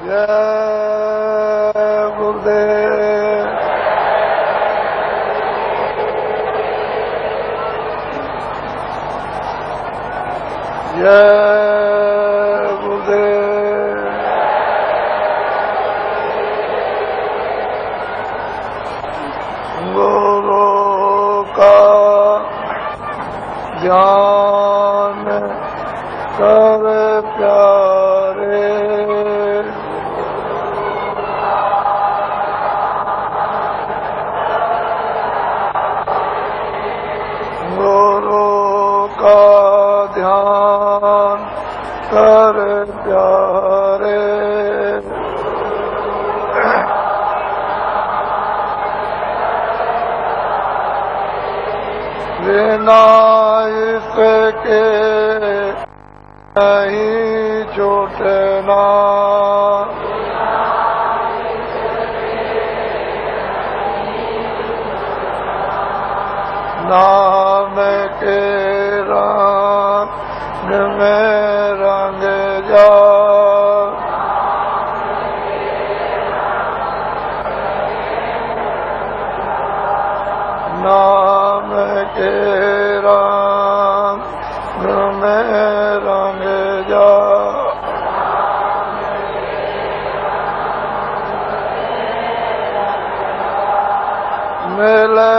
जय गुरुदेव। जय गुरुदेव। गुरु का ध्यान कर प्यारे, गुरु का ध्यान कर प्यारे, बिना इसके नहीं छूटना, नाम के रंग में रंग जा, नाम के रंग में रंग जा, मिले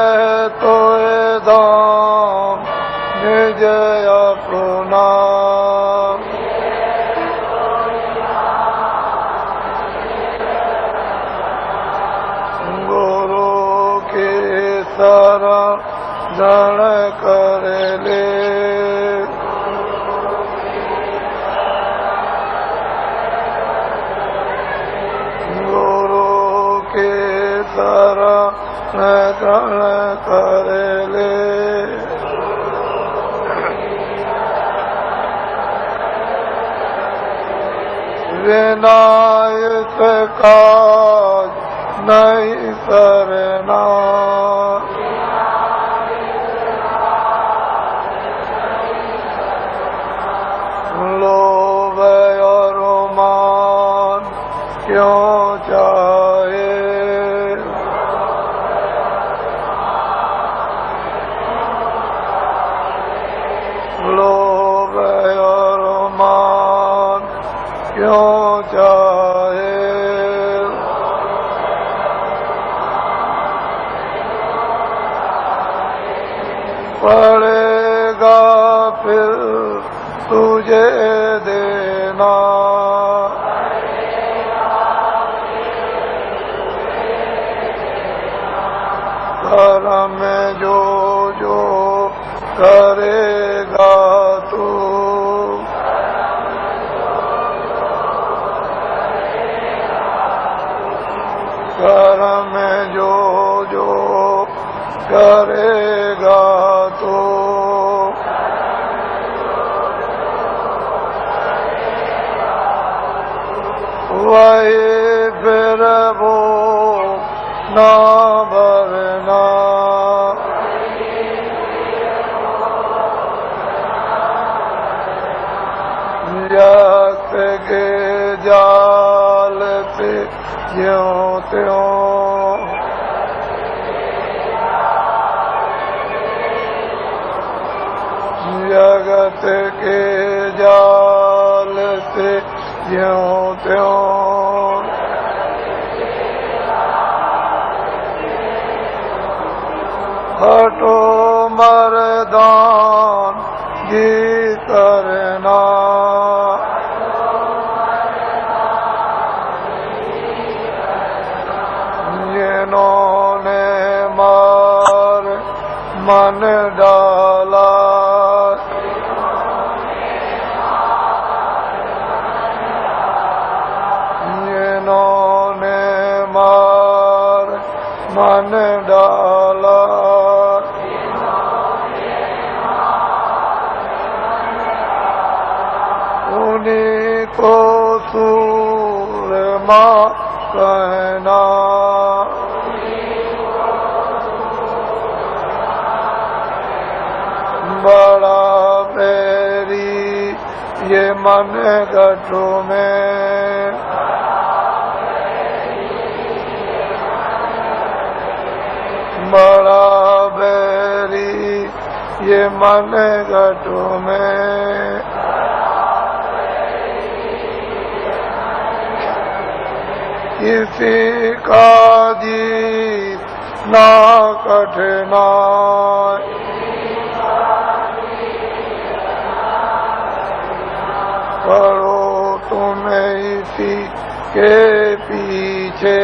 तो दाम निज अपना, गुरु के शरण कर ले, गुरु के शरण कर ले, बिना इसका नहीं सरना, लोभ और मान क्यों चाहे, लोभ और मान क्यों चाहे, पड़ेगा फिर तुझे देना, कर्म में जो जो करेगा तू, कर्म में जो जो करेगा तू, वही फिर वो ना भरना, यक्ष के जाल पे ज्यों त्यों, जगत के जाल से ज्यों त्यों, हटो मर्दान जी करना, जिन्होंने मार मन डाला, जिन्होंने मार मन डाला, उन्हीं को सूरमा कहना, बड़ा बैरी ये मन गठों में, बड़ा बैरी ये मन घट में, किसी का जीना कठिनाई, पढ़ो तुम्हें इसी के पीछे,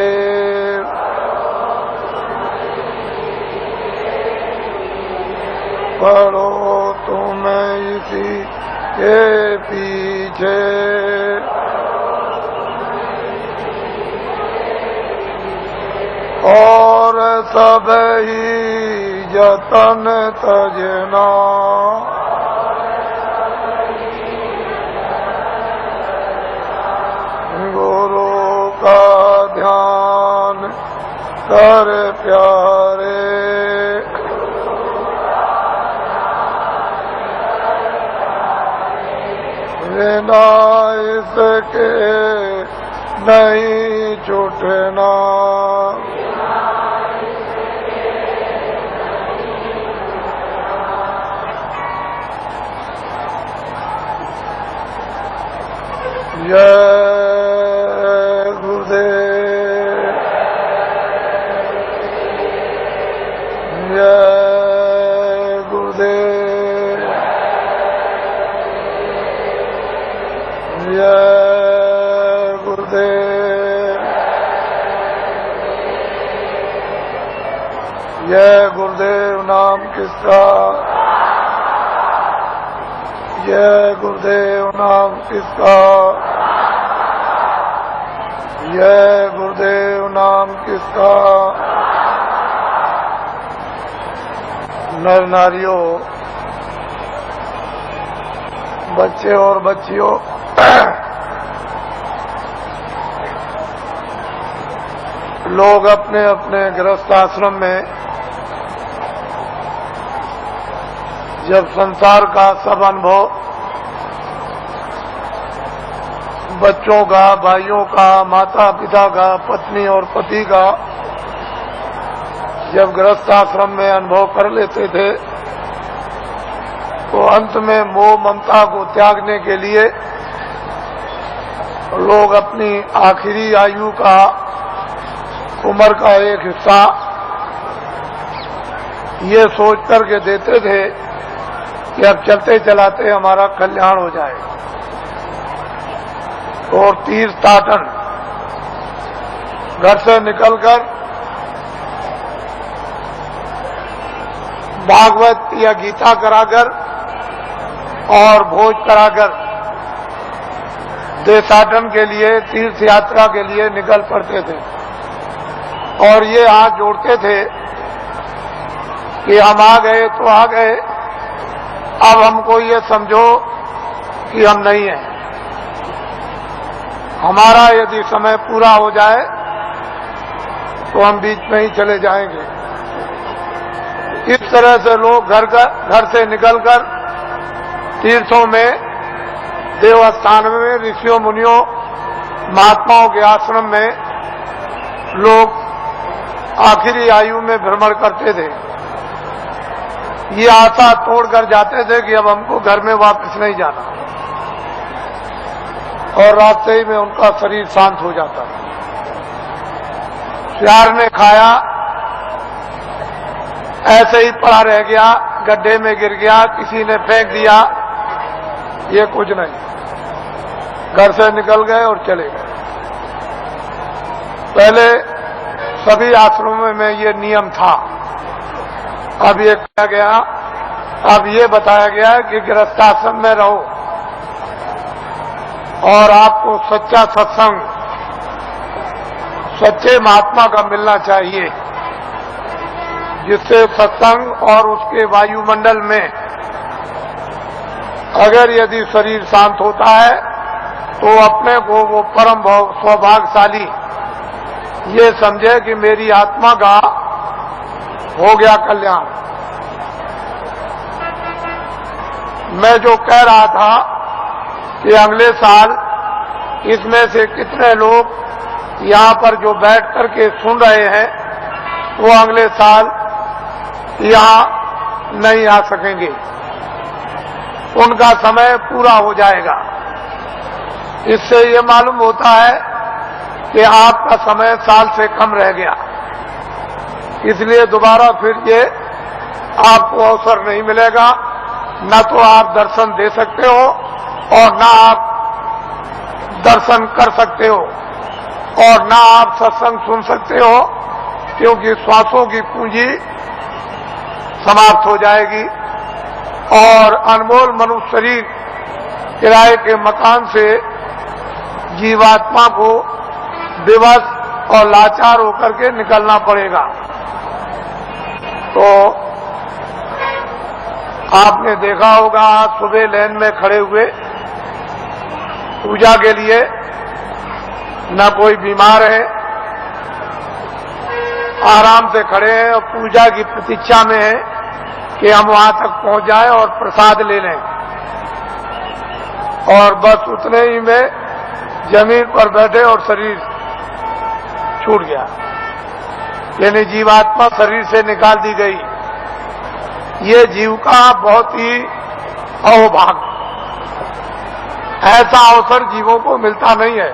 पढ़ो तुम्हें इसी के पीछे, और सब ही जतन तजना, गुरु का ध्यान कर प्यारे, बिना इसके नहीं छूटना, जय गुरुदेव, जय गुरुदेव, जय गुरुदेव, जय गुरुदेव नाम किसका, जय गुरुदेव नाम किसका, जय गुरुदेव नाम किसका। नर नारियों, बच्चे और बच्चियों, लोग अपने अपने गृहस्थ आश्रम में जब संसार का सब अनुभव बच्चों का, भाइयों का, माता पिता का, पत्नी और पति का जब गृहस्थ आश्रम में अनुभव कर लेते थे तो अंत में मोह ममता को त्यागने के लिए लोग अपनी आखिरी आयु का, उम्र का एक हिस्सा ये सोच करके देते थे कि अब चलते चलाते हमारा कल्याण हो जाए, और तीर्थाटन घर से निकलकर भागवत या गीता कराकर और भोज कराकर देशाटन के लिए, तीर्थ यात्रा के लिए निकल पड़ते थे, और ये हाथ जोड़ते थे कि हम आ गए तो आ गए, अब हमको ये समझो कि हम नहीं हैं, हमारा यदि समय पूरा हो जाए तो हम बीच में ही चले जाएंगे। इस तरह से लोग घर से निकलकर तीर्थों में, देवस्थान में, ऋषियों मुनियों महात्माओं के आश्रम में लोग आखिरी आयु में भ्रमण करते थे। ये आशा तोड़कर जाते थे कि अब हमको घर में वापस नहीं जाना, और रास्ते ही में उनका शरीर शांत हो जाता। प्यार ने खाया, ऐसे ही पड़ा रह गया, गड्ढे में गिर गया, किसी ने फेंक दिया, ये कुछ नहीं, घर से निकल गए और चले गए। पहले सभी आश्रमों में ये नियम था, अब ये कहा गया, अब ये बताया गया कि गृहस्थाश्रम में रहो और आपको सच्चा सत्संग, सच्चे महात्मा का मिलना चाहिए, जिससे सत्संग और उसके वायुमंडल में अगर यदि शरीर शांत होता है तो अपने को वो परम सौभाग्यशाली ये समझे कि मेरी आत्मा का हो गया कल्याण। मैं जो कह रहा था कि अगले साल इसमें से कितने लोग यहाँ पर जो बैठ करके सुन रहे हैं वो अगले साल यहाँ नहीं आ सकेंगे, उनका समय पूरा हो जाएगा। इससे ये मालूम होता है कि आपका समय साल से कम रह गया, इसलिए दोबारा फिर ये आपको अवसर नहीं मिलेगा। न तो आप दर्शन दे सकते हो और न आप दर्शन कर सकते हो और न आप सत्संग सुन सकते हो, क्योंकि श्वासों की पूंजी समाप्त हो जाएगी और अनमोल मनुष्य शरीर किराए के मकान से जीवात्मा को विवश और लाचार होकर के निकलना पड़ेगा। तो आपने देखा होगा, आज सुबह लाइन में खड़े हुए पूजा के लिए, न कोई बीमार है, आराम से खड़े हैं और पूजा की प्रतीक्षा में है कि हम वहां तक पहुंच जाएं और प्रसाद ले लें। और बस उतने ही में जमीन पर बैठे और शरीर छूट गया, यानी जीवात्मा शरीर से निकाल दी गई। ये जीव का बहुत ही अहोभाग्य, ऐसा अवसर जीवों को मिलता नहीं है।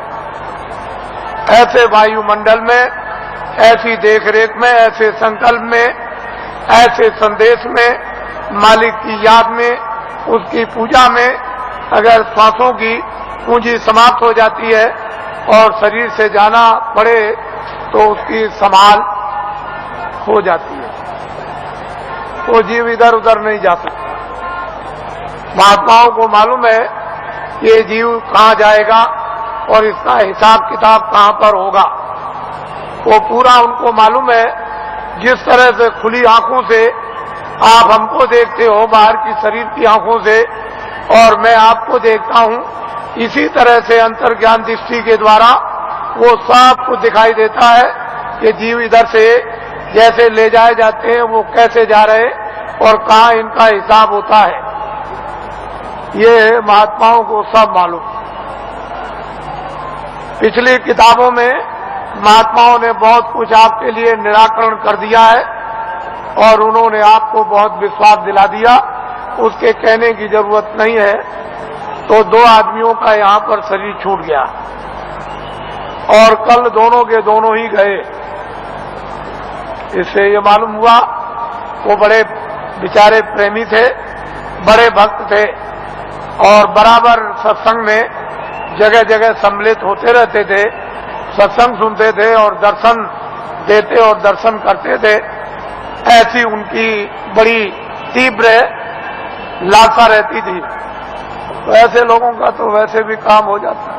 ऐसे वायुमंडल में, ऐसी देखरेख में, ऐसे संकल्प में, ऐसे संदेश में, मालिक की याद में, उसकी पूजा में अगर श्वासों की पूंजी समाप्त हो जाती है और शरीर से जाना पड़े तो उसकी संभाल हो जाती है, वो जीव इधर उधर नहीं जा सकता। महात्माओं को मालूम है ये जीव कहाँ जाएगा और इसका हिसाब किताब कहाँ पर होगा, वो पूरा उनको मालूम है। जिस तरह से खुली आंखों से आप हमको देखते हो, बाहर की शरीर की आंखों से, और मैं आपको देखता हूं, इसी तरह से अंतर्ज्ञान दृष्टि के द्वारा वो सब कुछ दिखाई देता है कि जीव इधर से जैसे ले जाए जाते हैं वो कैसे जा रहे और कहाँ इनका हिसाब होता है। ये महात्माओं को सब मालूम। पिछली किताबों में महात्माओं ने बहुत कुछ आपके लिए निराकरण कर दिया है और उन्होंने आपको बहुत विश्वास दिला दिया, उसके कहने की जरूरत नहीं है। तो दो आदमियों का यहाँ पर शरीर छूट गया और कल दोनों के दोनों ही गए। इससे ये मालूम हुआ वो बड़े बेचारे प्रेमी थे, बड़े भक्त थे और बराबर सत्संग में जगह जगह सम्मिलित होते रहते थे, सत्संग सुनते थे और दर्शन देते और दर्शन करते थे। ऐसी उनकी बड़ी तीव्र लालसा रहती थी। तो ऐसे लोगों का तो वैसे भी काम हो जाता है।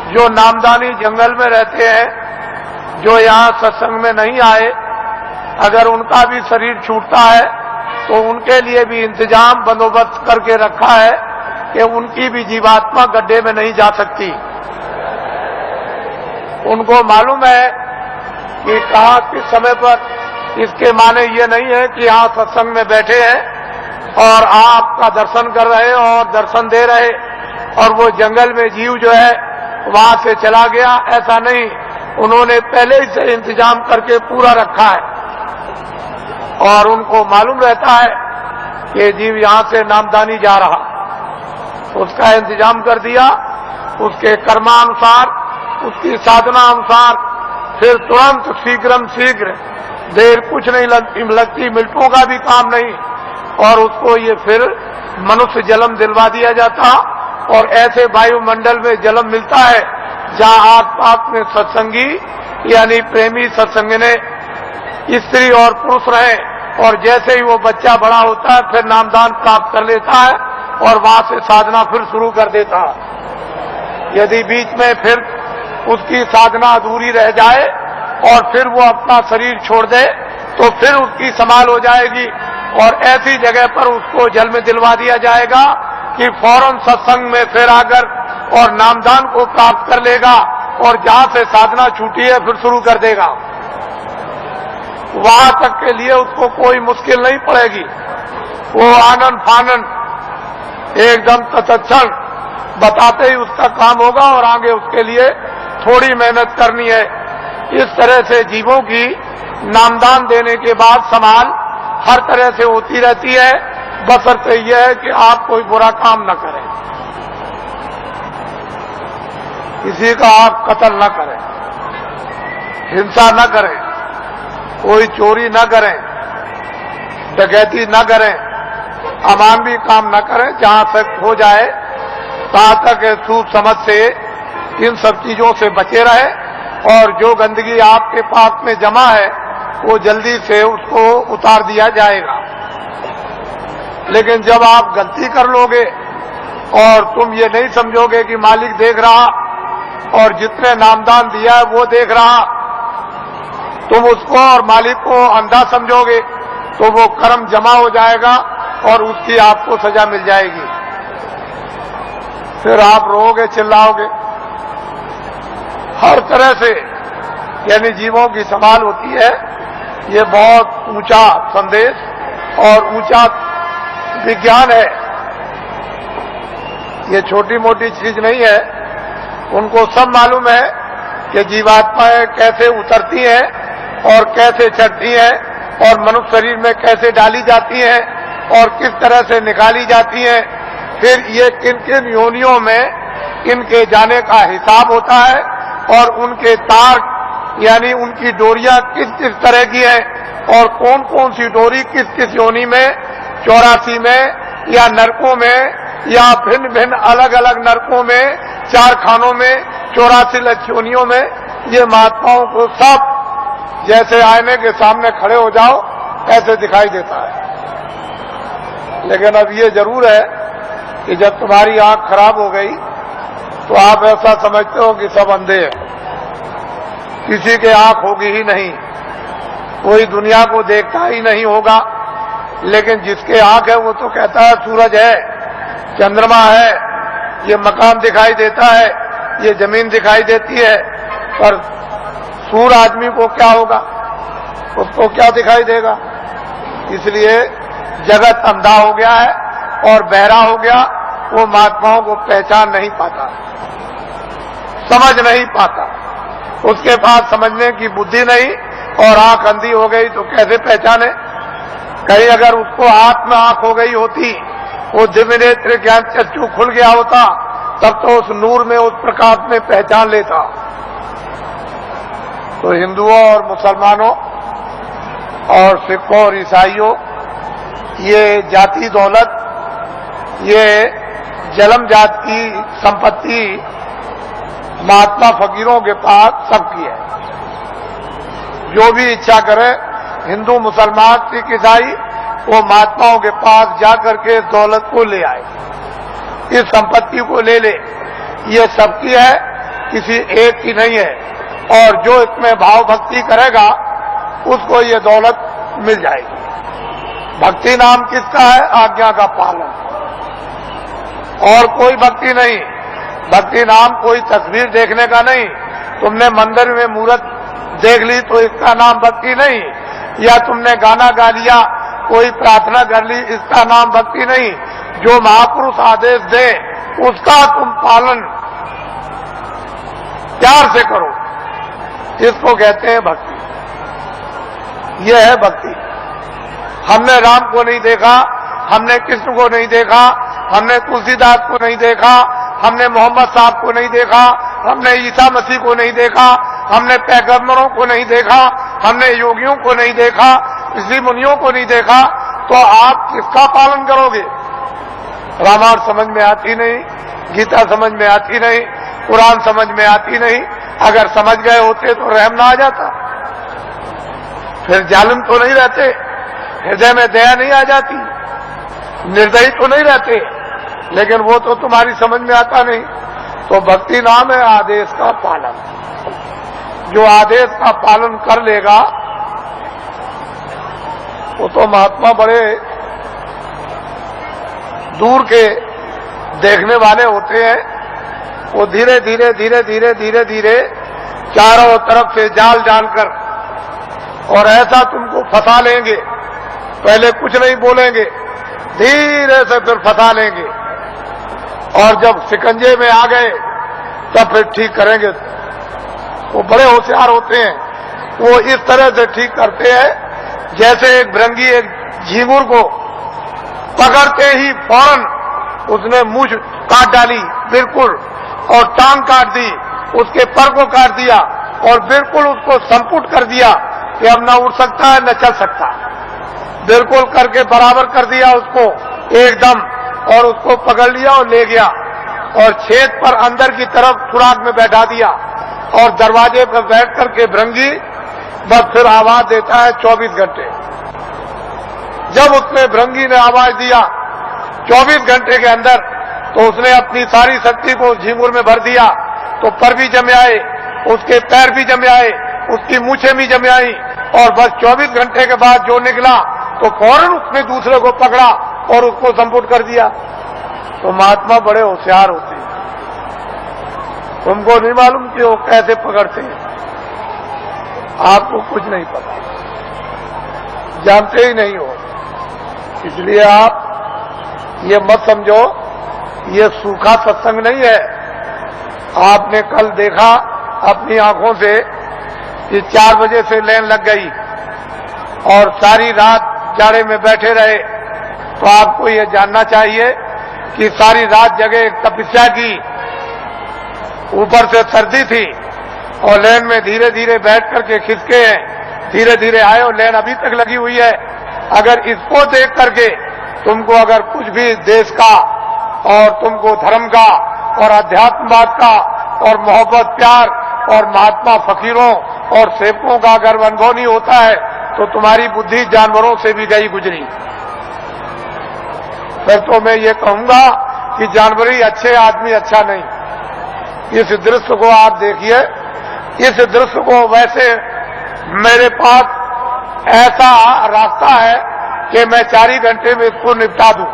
जो नामदानी जंगल में रहते हैं, जो यहाँ सत्संग में नहीं आए, अगर उनका भी शरीर छूटता है तो उनके लिए भी इंतजाम बंदोबस्त करके रखा है कि उनकी भी जीवात्मा गड्ढे में नहीं जा सकती। उनको मालूम है कि कहाँ किस समय पर, इसके माने ये नहीं है कि यहाँ सत्संग में बैठे हैं और आपका दर्शन कर रहे और दर्शन दे रहे और वो जंगल में जीव जो है वहां से चला गया, ऐसा नहीं। उन्होंने पहले ही से इंतजाम करके पूरा रखा है और उनको मालूम रहता है कि जीव यहाँ से नामदानी जा रहा, उसका इंतजाम कर दिया। उसके कर्मानुसार, उसकी साधना अनुसार फिर तुरंत शीघ्र देर कुछ नहीं लगती, मिनटों का भी काम नहीं, और उसको ये फिर मनुष्य जन्म दिलवा दिया जाता। और ऐसे वायुमंडल में जन्म मिलता है जहाँ आस-पास में सत्संगी यानी प्रेमी सत्संगने स्त्री और पुरुष रहे, और जैसे ही वो बच्चा बड़ा होता है फिर नामदान प्राप्त कर लेता है और वहां से साधना फिर शुरू कर देता है। यदि बीच में फिर उसकी साधना अधूरी रह जाए और फिर वो अपना शरीर छोड़ दे तो फिर उसकी संभाल हो जाएगी और ऐसी जगह पर उसको जल में दिलवा दिया जाएगा कि फौरन सत्संग में फिर आकर और नामदान को प्राप्त कर लेगा और जहां से साधना छूटी है फिर शुरू कर देगा। वहां तक के लिए उसको कोई मुश्किल नहीं पड़ेगी। वो आनंद फानंद एकदम तत्क्षण बताते ही उसका काम होगा और आगे उसके लिए थोड़ी मेहनत करनी है। इस तरह से जीवों की नामदान देने के बाद संभाल हर तरह से होती रहती है, बशर्ते यह है कि आप कोई बुरा काम न करें, किसी का आप कत्ल न करें, हिंसा न करें, कोई चोरी न करें, डकैती न करें, अमानवी काम न करें। जहां तक हो जाए तहां तक सूझ समझ से इन सब चीजों से बचे रहे और जो गंदगी आपके पास में जमा है वो जल्दी से उसको उतार दिया जाएगा। लेकिन जब आप गलती कर लोगे और तुम ये नहीं समझोगे कि मालिक देख रहा और जितने नामदान दिया है वो देख रहा, तुम उसको और मालिक को अंधा समझोगे तो वो कर्म जमा हो जाएगा और उसकी आपको सजा मिल जाएगी। फिर आप रोओगे, चिल्लाओगे। हर तरह से यानी जीवों की संभाल होती है। ये बहुत ऊंचा संदेश और ऊंचा विज्ञान है। ये छोटी मोटी चीज नहीं है। उनको सब मालूम है कि जीवात्माएं कैसे उतरती हैं और कैसे चढ़ती हैं और मनुष्य शरीर में कैसे डाली जाती हैं और किस तरह से निकाली जाती हैं। फिर ये किन किन योनियों में इनके जाने का हिसाब होता है और उनके तार यानी उनकी डोरियां किस किस तरह की हैं और कौन कौन सी डोरी किस किस योनि में, 84 में या नरकों में या भिन्न भिन्न अलग अलग नरकों में, 4 खानों में, 84 लक्ष्योनियों में, ये महात्माओं को सब जैसे आईने के सामने खड़े हो जाओ ऐसे दिखाई देता है। लेकिन अब ये जरूर है कि जब तुम्हारी आंख खराब हो गई तो आप ऐसा समझते हो कि सब अंधे हैं, किसी के आंख होगी ही नहीं, कोई दुनिया को देखता ही नहीं होगा। लेकिन जिसके आंख है वो तो कहता है सूरज है, चंद्रमा है, ये मकान दिखाई देता है, ये जमीन दिखाई देती है। पर सूर आदमी को क्या होगा, उसको क्या दिखाई देगा? इसलिए जगत अंधा हो गया है और बहरा हो गया। वो महात्माओं को पहचान नहीं पाता, समझ नहीं पाता। उसके पास समझने की बुद्धि नहीं और आंख अंधी हो गई तो कैसे पहचाने? कहीं अगर उसको हाथ में आंख हो गई होती, वो दिव्य नेत्र ज्ञान चक्षु खुल गया होता, तब तो उस नूर में, उस प्रकाश में पहचान लेता। तो हिंदुओं और मुसलमानों और सिखों और ईसाइयों, ये जाति दौलत, ये जन्म जात की संपत्ति महात्मा फकीरों के पास सबकी है। जो भी इच्छा करे, हिंदू, मुसलमान, सिख, ईसाई, वो महात्माओं के पास जाकर के इस दौलत को ले आए, इस संपत्ति को ले ले। ये सबकी है, किसी एक की नहीं है। और जो इसमें भाव भक्ति करेगा उसको ये दौलत मिल जाएगी। भक्ति नाम किसका है? आज्ञा का पालन, और कोई भक्ति नहीं। भक्ति नाम कोई तस्वीर देखने का नहीं। तुमने मंदिर में मूर्त देख ली तो इसका नाम भक्ति नहीं, या तुमने गाना गा लिया, कोई प्रार्थना कर ली, इसका नाम भक्ति नहीं। जो महापुरुष आदेश दे उसका तुम पालन प्यार से करो, इसको कहते हैं भक्ति। यह है भक्ति। हमने राम को नहीं देखा, हमने कृष्ण को नहीं देखा, हमने तुलसीदास को नहीं देखा, हमने मोहम्मद साहब को नहीं देखा, हमने ईसा मसीह को नहीं देखा, हमने पैगंबरों को नहीं देखा, हमने योगियों को नहीं देखा, ऋषि मुनियों को नहीं देखा, तो आप किसका पालन करोगे? रामायण समझ में आती नहीं, गीता समझ में आती नहीं, कुरान समझ में आती नहीं। अगर समझ गए होते तो रहम ना आ जाता, फिर जालिम तो नहीं रहते, हृदय में दया नहीं आ जाती, निर्दयी तो नहीं रहते। लेकिन वो तो तुम्हारी समझ में आता नहीं। तो भक्ति नाम है आदेश का पालन। जो आदेश का पालन कर लेगा वो तो महात्मा बड़े दूर के देखने वाले होते हैं। वो धीरे धीरे धीरे धीरे धीरे धीरे चारों तरफ से जाल डालकर और ऐसा तुमको फंसा लेंगे। पहले कुछ नहीं बोलेंगे, धीरे से फिर फंसा लेंगे, और जब शिकंजे में आ गए तब फिर ठीक करेंगे। वो बड़े होशियार होते हैं। वो इस तरह से ठीक करते हैं जैसे एक भृंगी एक झींगुर को पकड़ते ही फौरन उसने मूंछ काट डाली बिल्कुल, और टांग काट दी, उसके पर को काट दिया और बिल्कुल उसको संपुट कर दिया कि अब न उड़ सकता है न चल सकता, बिल्कुल करके बराबर कर दिया उसको एकदम, और उसको पकड़ लिया और ले गया और छेद पर अंदर की तरफ सुराख में बैठा दिया और दरवाजे पर बैठ करके भृंगी बस फिर आवाज देता है 24 घंटे। जब उसने भृंगी ने आवाज दिया 24 घंटे के अंदर, तो उसने अपनी सारी शक्ति को झींगुर में भर दिया, तो पर भी जमे आए, उसके पैर भी जमे आए, उसकी मूछें भी जमे आई, और बस 24 घंटे के बाद जो निकला तो फौरन उसने दूसरे को पकड़ा और उसको संपुट कर दिया। तो महात्मा बड़े होशियार होते हैं, तुमको नहीं मालूम कि वो कैसे पकड़ते हैं, आपको कुछ नहीं पता, जानते ही नहीं हो। इसलिए आप ये मत समझो ये सूखा सत्संग नहीं है। आपने कल देखा अपनी आंखों से कि 4 बजे से लाइन लग गई और सारी रात जाड़े में बैठे रहे, तो आपको ये जानना चाहिए कि सारी रात जगह एक तपस्या की, ऊपर से सर्दी थी और लाइन में धीरे धीरे बैठ करके खिसके हैं, धीरे धीरे आए और लाइन अभी तक लगी हुई है। अगर इसको देख करके तुमको अगर कुछ भी देश का और तुमको धर्म का और अध्यात्मवाद का और मोहब्बत प्यार और महात्मा फकीरों और सेवकों का अगर अनुभव नहीं होता है तो तुम्हारी बुद्धि जानवरों से भी गई गुजरी। फिर तो मैं ये कहूंगा कि जानवर ही अच्छे, आदमी अच्छा नहीं। इस दृश्य को आप देखिए, इस दृश्य को वैसे मेरे पास ऐसा रास्ता है कि मैं 4 ही घंटे में इसको निपटा दूं,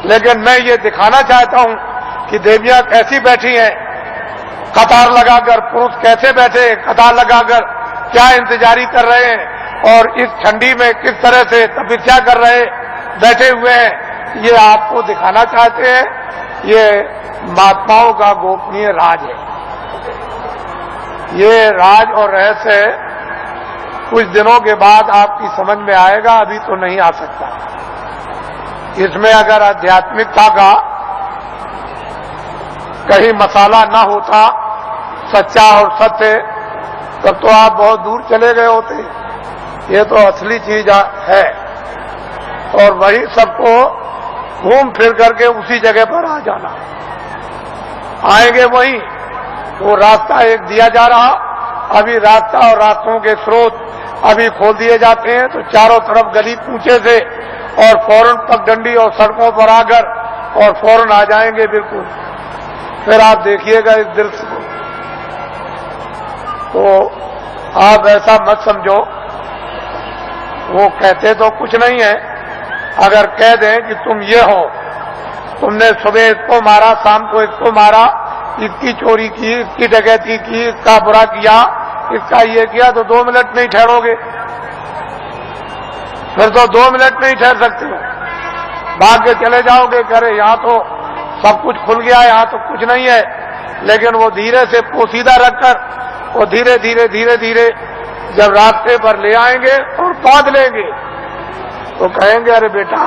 लेकिन मैं ये दिखाना चाहता हूं कि देवियां कैसी बैठी हैं कतार लगाकर, पुरुष कैसे बैठे कतार लगाकर क्या इंतजारी कर रहे हैं और इस ठंडी में किस तरह से तपस्या कर रहे बैठे हुए हैं, ये आपको दिखाना चाहते हैं। ये महात्माओं का गोपनीय राज है। ये राज और रहस्य कुछ दिनों के बाद आपकी समझ में आएगा, अभी तो नहीं आ सकता। इसमें अगर आध्यात्मिकता का कहीं मसाला न होता, सच्चा और सत्य, तब तो आप बहुत दूर चले गए होते। ये तो असली चीज है और वही सबको घूम फिर करके उसी जगह पर आ जाना। आएंगे वहीं, वो रास्ता एक दिया जा रहा, अभी रास्ता और रास्तों के स्रोत अभी खोल दिए जाते हैं, तो चारों तरफ गली पूछे से और फौरन पगडंडी और सड़कों पर आकर और फौरन आ जाएंगे बिल्कुल। फिर आप देखिएगा इस दृश्य को, तो आप ऐसा मत समझो वो कहते तो कुछ नहीं है। अगर कह दें कि तुम ये हो, तुमने सुबह इसको मारा, शाम को इसको मारा, इसकी चोरी की, इसकी डकैती की, इसका बुरा किया, इसका ये किया, तो 2 मिनट नहीं ठहरोगे। फिर तो 2 मिनट नहीं ठहर सकते हो, भाग के चले जाओगे। करे यहाँ तो सब कुछ खुल गया, यहाँ तो कुछ नहीं है। लेकिन वो धीरे से पोसीदा रखकर वो धीरे धीरे धीरे धीरे जब रास्ते पर ले आएंगे और बांध लेंगे, तो कहेंगे अरे बेटा,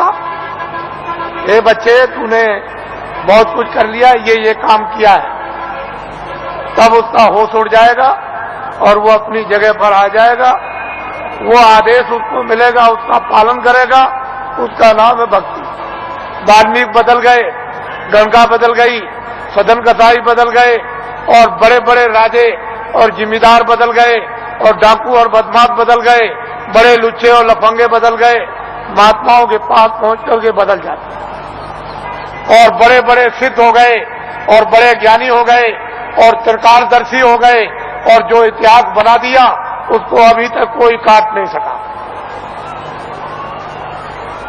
ए बच्चे, तूने बहुत कुछ कर लिया, ये काम किया है। तब उसका होश उड़ जाएगा और वो अपनी जगह पर आ जाएगा। वो आदेश उसको मिलेगा, उसका पालन करेगा, उसका नाम है भक्ति। वाल्मीकि बदल गए, गंगा बदल गई, सदन कसाई बदल गए और बड़े बड़े राजे और जिम्मेदार बदल गए और डाकू और बदमाश बदल गए, बड़े लुच्चे और लफंगे बदल गए। महात्माओं के पास पहुंच करके बदल जाते और बड़े बड़े सिद्ध हो गए और बड़े ज्ञानी हो गए और त्रिकालदर्शी हो गए और जो इतिहास बना दिया उसको अभी तक कोई काट नहीं सका।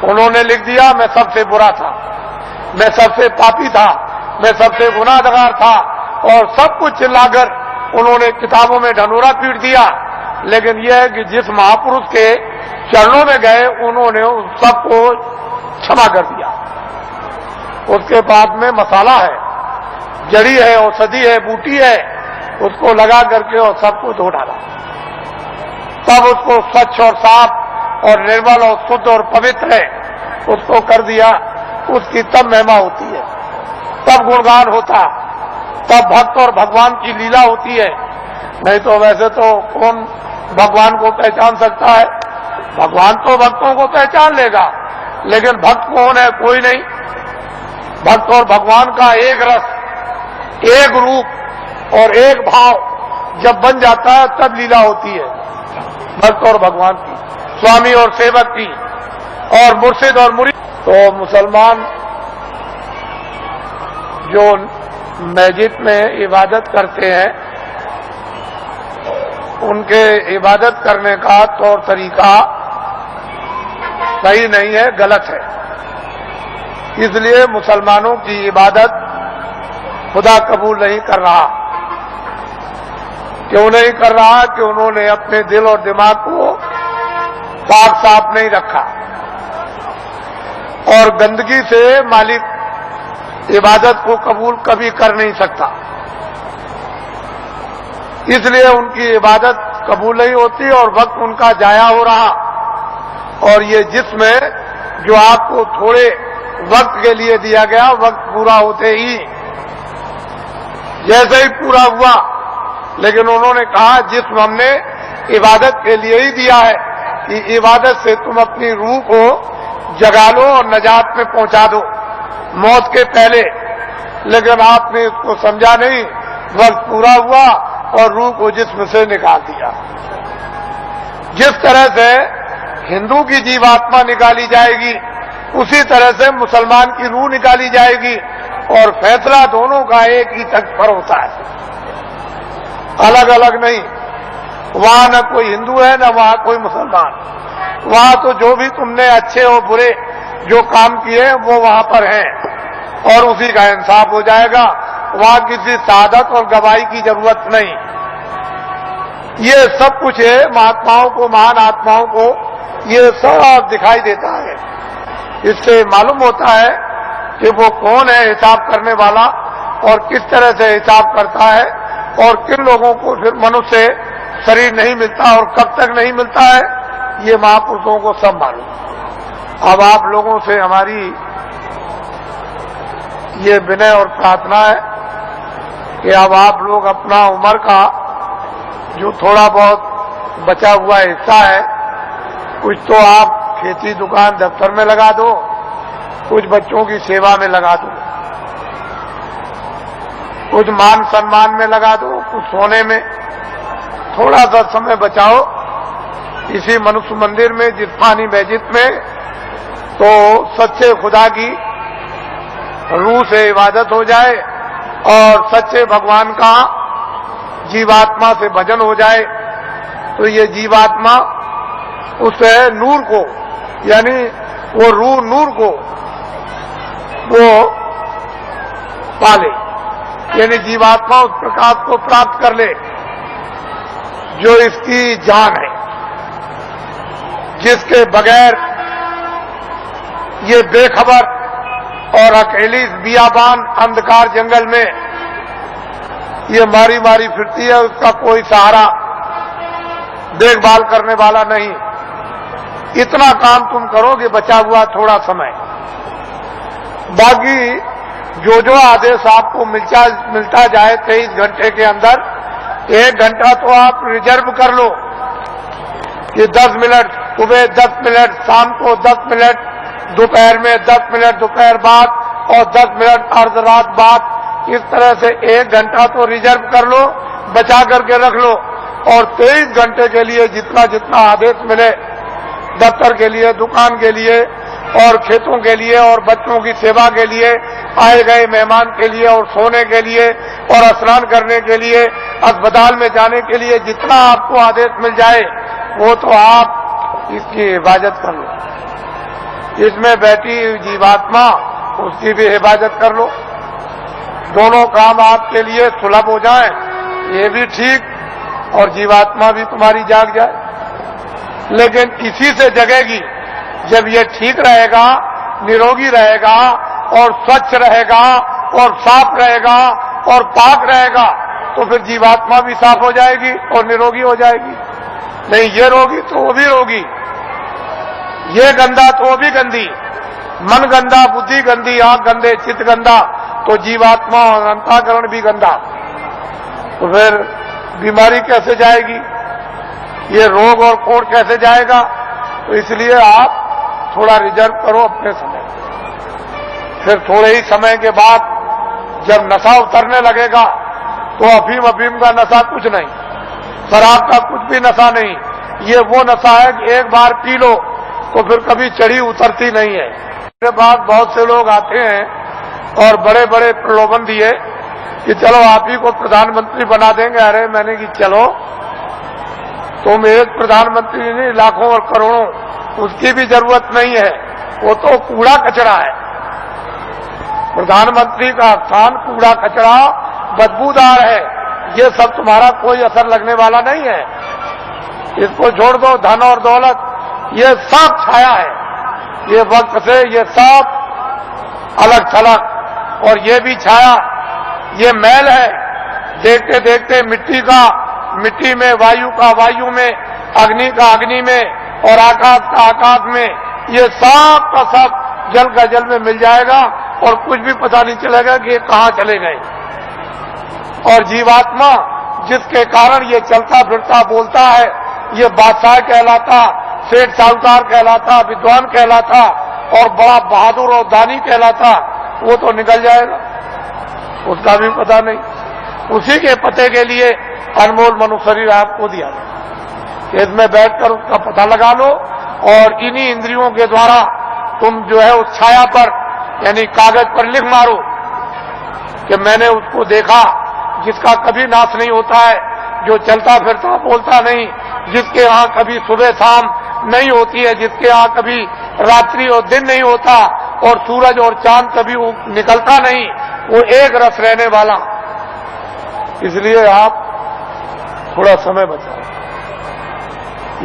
उन्होंने लिख दिया मैं सबसे बुरा था, मैं सबसे पापी था, मैं सबसे गुनाहगार था और सब कुछ चिल्लाकर उन्होंने किताबों में ढनूरा पीट दिया। लेकिन यह है कि जिस महापुरुष के चरणों में गए उन्होंने उस सबको क्षमा कर दिया। उसके बाद में मसाला है, जड़ी है, औषधि है, बूटी है, उसको लगा करके और सबको धो डाला। तब उसको स्वच्छ और साफ और निर्मल और शुद्ध और पवित्र उसको कर दिया, उसकी तब महिमा होती है, तब गुणगान होता, तब भक्त और भगवान की लीला होती है। नहीं तो वैसे तो कौन भगवान को पहचान सकता है? भगवान तो भक्तों को पहचान लेगा, लेकिन भक्त कौन है? कोई नहीं। भक्त और भगवान का एक रस, एक रूप और एक भाव जब बन जाता है तब लीला होती है भक्त और भगवान की, स्वामी और सेवक की, और मुर्शिद और मुरीद। तो मुसलमान जो मस्जिद में इबादत करते हैं, उनके इबादत करने का तौर तरीका सही नहीं है, गलत है। इसलिए मुसलमानों की इबादत खुदा कबूल नहीं कर रहा। क्यों नहीं कर रहा? कि उन्होंने अपने दिल और दिमाग को पाक साफ नहीं रखा, और गंदगी से मालिक इबादत को कबूल कभी कर नहीं सकता। इसलिए उनकी इबादत कबूल नहीं होती और वक्त उनका जाया हो रहा। और ये जिस्म जो आपको थोड़े वक्त के लिए दिया गया, वक्त पूरा होते ही जैसे ही पूरा हुआ, लेकिन उन्होंने कहा जिस्म हमने इबादत के लिए ही दिया है कि इबादत से तुम अपनी रूह को जगा लो और नजात में पहुंचा दो मौत के पहले। लेकिन आपने इसको समझा नहीं, वक्त पूरा हुआ और रूह को जिस्म से निकाल दिया। जिस तरह से हिंदू की जीवात्मा निकाली जाएगी, उसी तरह से मुसलमान की रूह निकाली जाएगी, और फैसला दोनों का एक ही तख्त पर होता है, अलग अलग नहीं। वहां न कोई हिंदू है न वहां कोई मुसलमान। वहां तो जो भी तुमने अच्छे और बुरे जो काम किए वो वहां पर हैं और उसी का इंसाफ हो जाएगा। वहां किसी शहादत और गवाही की जरूरत नहीं। ये सब कुछ है, महात्माओं को, महान आत्माओं को ये सब दिखाई देता है। इससे मालूम होता है कि वो कौन है हिसाब करने वाला और किस तरह से हिसाब करता है, और किन लोगों को फिर मनुष्य शरीर नहीं मिलता और कब तक नहीं मिलता है, ये महापुरुषों को सब मालूम। अब आप लोगों से हमारी ये विनय और प्रार्थना है कि अब आप लोग अपना उम्र का जो थोड़ा बहुत बचा हुआ हिस्सा है, कुछ तो आप खेती दुकान दफ्तर में लगा दो, कुछ बच्चों की सेवा में लगा दो, कुछ मान सम्मान में लगा दो, कुछ सोने में। थोड़ा सा समय बचाओ इसी मनुष्य मंदिर में, जिस्मानी मस्जिद में, तो सच्चे खुदा की रूह से इबादत हो जाए और सच्चे भगवान का जीवात्मा से भजन हो जाए। तो ये जीवात्मा उस नूर को, यानी वो रूह नूर को वो पाले, यानी जीवात्मा उस प्रकाश को प्राप्त कर ले जो इसकी जान है, जिसके बगैर ये बेखबर और अकेली बियाबान अंधकार जंगल में ये मारी मारी फिरती है, उसका कोई सहारा देखभाल करने वाला नहीं। इतना काम तुम करोगे बचा हुआ थोड़ा समय। बाकी जो जो आदेश आपको मिलता जाए 23 घंटे के अंदर, 1 घंटा तो आप रिजर्व कर लो कि 10 मिनट सुबह, 10 मिनट शाम को, 10 मिनट दोपहर में, 10 मिनट दोपहर बाद और 10 मिनट अर्ध रात बाद। इस तरह से 1 घंटा तो रिजर्व कर लो, बचा करके रख लो। और 23 घंटे के लिए जितना जितना आदेश मिले, दफ्तर के लिए, दुकान के लिए और खेतों के लिए और बच्चों की सेवा के लिए, आए गए मेहमान के लिए और सोने के लिए और स्नान करने के लिए, अस्पताल में जाने के लिए, जितना आपको आदेश मिल जाए वो तो आप इसकी हिफाजत कर लो। इसमें बैठी जीवात्मा, उसकी भी हिफाजत कर लो। दोनों काम आपके लिए सुलभ हो जाए, ये भी ठीक और जीवात्मा भी तुम्हारी जाग जाए। लेकिन इसी से जगेगी जब ये ठीक रहेगा, निरोगी रहेगा और स्वच्छ रहेगा और साफ रहेगा और पाक रहेगा, तो फिर जीवात्मा भी साफ हो जाएगी और निरोगी हो जाएगी। नहीं ये रोगी तो वो भी रोगी, ये गंदा तो वो भी गंदी, मन गंदा, बुद्धि गंदी, आंख गंदे, चित्त गंदा, तो जीवात्मा और अंतःकरण भी गंदा, तो फिर बीमारी कैसे जाएगी, ये रोग और कोड़ कैसे जाएगा। तो इसलिए आप थोड़ा रिजर्व करो अपने समय, फिर थोड़े ही समय के बाद जब नशा उतरने लगेगा तो अफीम का नशा कुछ नहीं, शराब का कुछ भी नशा नहीं, ये वो नशा है कि एक बार पी लो तो फिर कभी चढ़ी उतरती नहीं है। मेरे पास बहुत से लोग आते हैं और बड़े बड़े प्रलोभन दिए कि चलो आप ही को प्रधानमंत्री बना देंगे। अरे मैंने कि चलो, तुम एक प्रधानमंत्री नहीं, लाखों और करोड़ों, उसकी भी जरूरत नहीं है, वो तो कूड़ा कचरा है। प्रधानमंत्री का स्थान कूड़ा कचरा बदबूदार है, ये सब तुम्हारा कोई असर लगने वाला नहीं है, इसको छोड़ दो। धन और दौलत ये सब छाया है, ये वक्त से ये सब अलग थलग, और ये भी छाया, ये मैल है। देखते देखते मिट्टी का मिट्टी में, वायु का वायु में, अग्नि का अग्नि में, और आकाश का आकाश में, ये सब का सब जल का जल में मिल जाएगा और कुछ भी पता नहीं चलेगा कि ये कहाँ चले गए। और जीवात्मा जिसके कारण ये चलता फिरता बोलता है, ये बादशाह कहलाता, सेठ साहूकार कहलाता, विद्वान कहलाता और बड़ा बहादुर और दानी कहलाता, वो तो निकल जाएगा, उसका भी पता नहीं। उसी के पते के लिए अनमोल मनुष्य शरीर आपको दिया गया, इसमें बैठकर उसका पता लगा लो और इन्हीं इंद्रियों के द्वारा तुम जो है उस छाया पर, यानी कागज पर लिख मारो कि मैंने उसको देखा, जिसका कभी नाश नहीं होता है, जो चलता फिरता बोलता नहीं, जिसके यहाँ कभी सुबह शाम नहीं होती है, जिसके यहाँ कभी रात्रि और दिन नहीं होता, और सूरज और चांद कभी निकलता नहीं, वो एक रस रहने वाला। इसलिए आप थोड़ा समय बचाओ,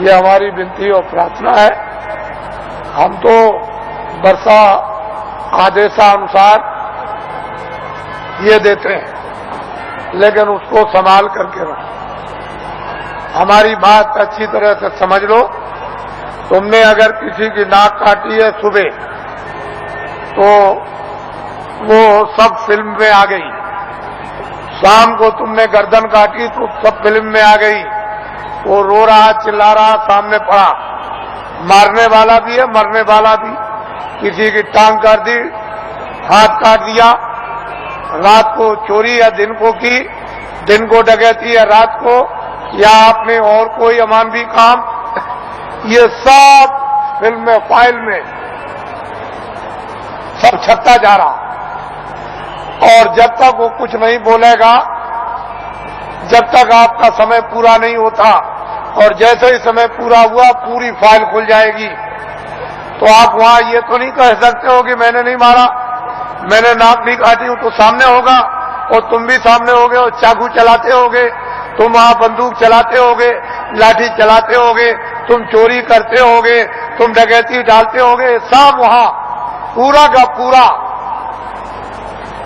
ये हमारी विनती और प्रार्थना है। हम तो वर्षा आदेशानुसार ये देते हैं, लेकिन उसको संभाल करके रखो। हमारी बात अच्छी तरह से समझ लो। तुमने अगर किसी की नाक काटी है सुबह, तो वो सब फिल्म में आ गई। शाम को तुमने गर्दन काटी तो सब फिल्म में आ गई। वो रो रहा, चिल्ला रहा, सामने पड़ा। मारने वाला भी है, मरने वाला भी। किसी की टांग काट दी, हाथ काट दिया, रात को चोरी या दिन को की, दिन को डकैती या रात को, या आपने और कोई अमानवी काम, ये सब फिल्म में, फाइल में सब छपता जा रहा। और जब तक वो कुछ नहीं बोलेगा, जब तक आपका समय पूरा नहीं होता, और जैसे ही समय पूरा हुआ पूरी फाइल खुल जाएगी। तो आप वहां ये तो नहीं कह सकते हो कि मैंने नहीं मारा, मैंने नाक नहीं काटी हूं, तो सामने होगा और तुम भी सामने होगे, और चाकू चलाते होगे, तुम वहां बंदूक चलाते होगे, लाठी चलाते होगे, तुम चोरी करते होगे, तुम डकैती डालते होगे, सब वहां पूरा का पूरा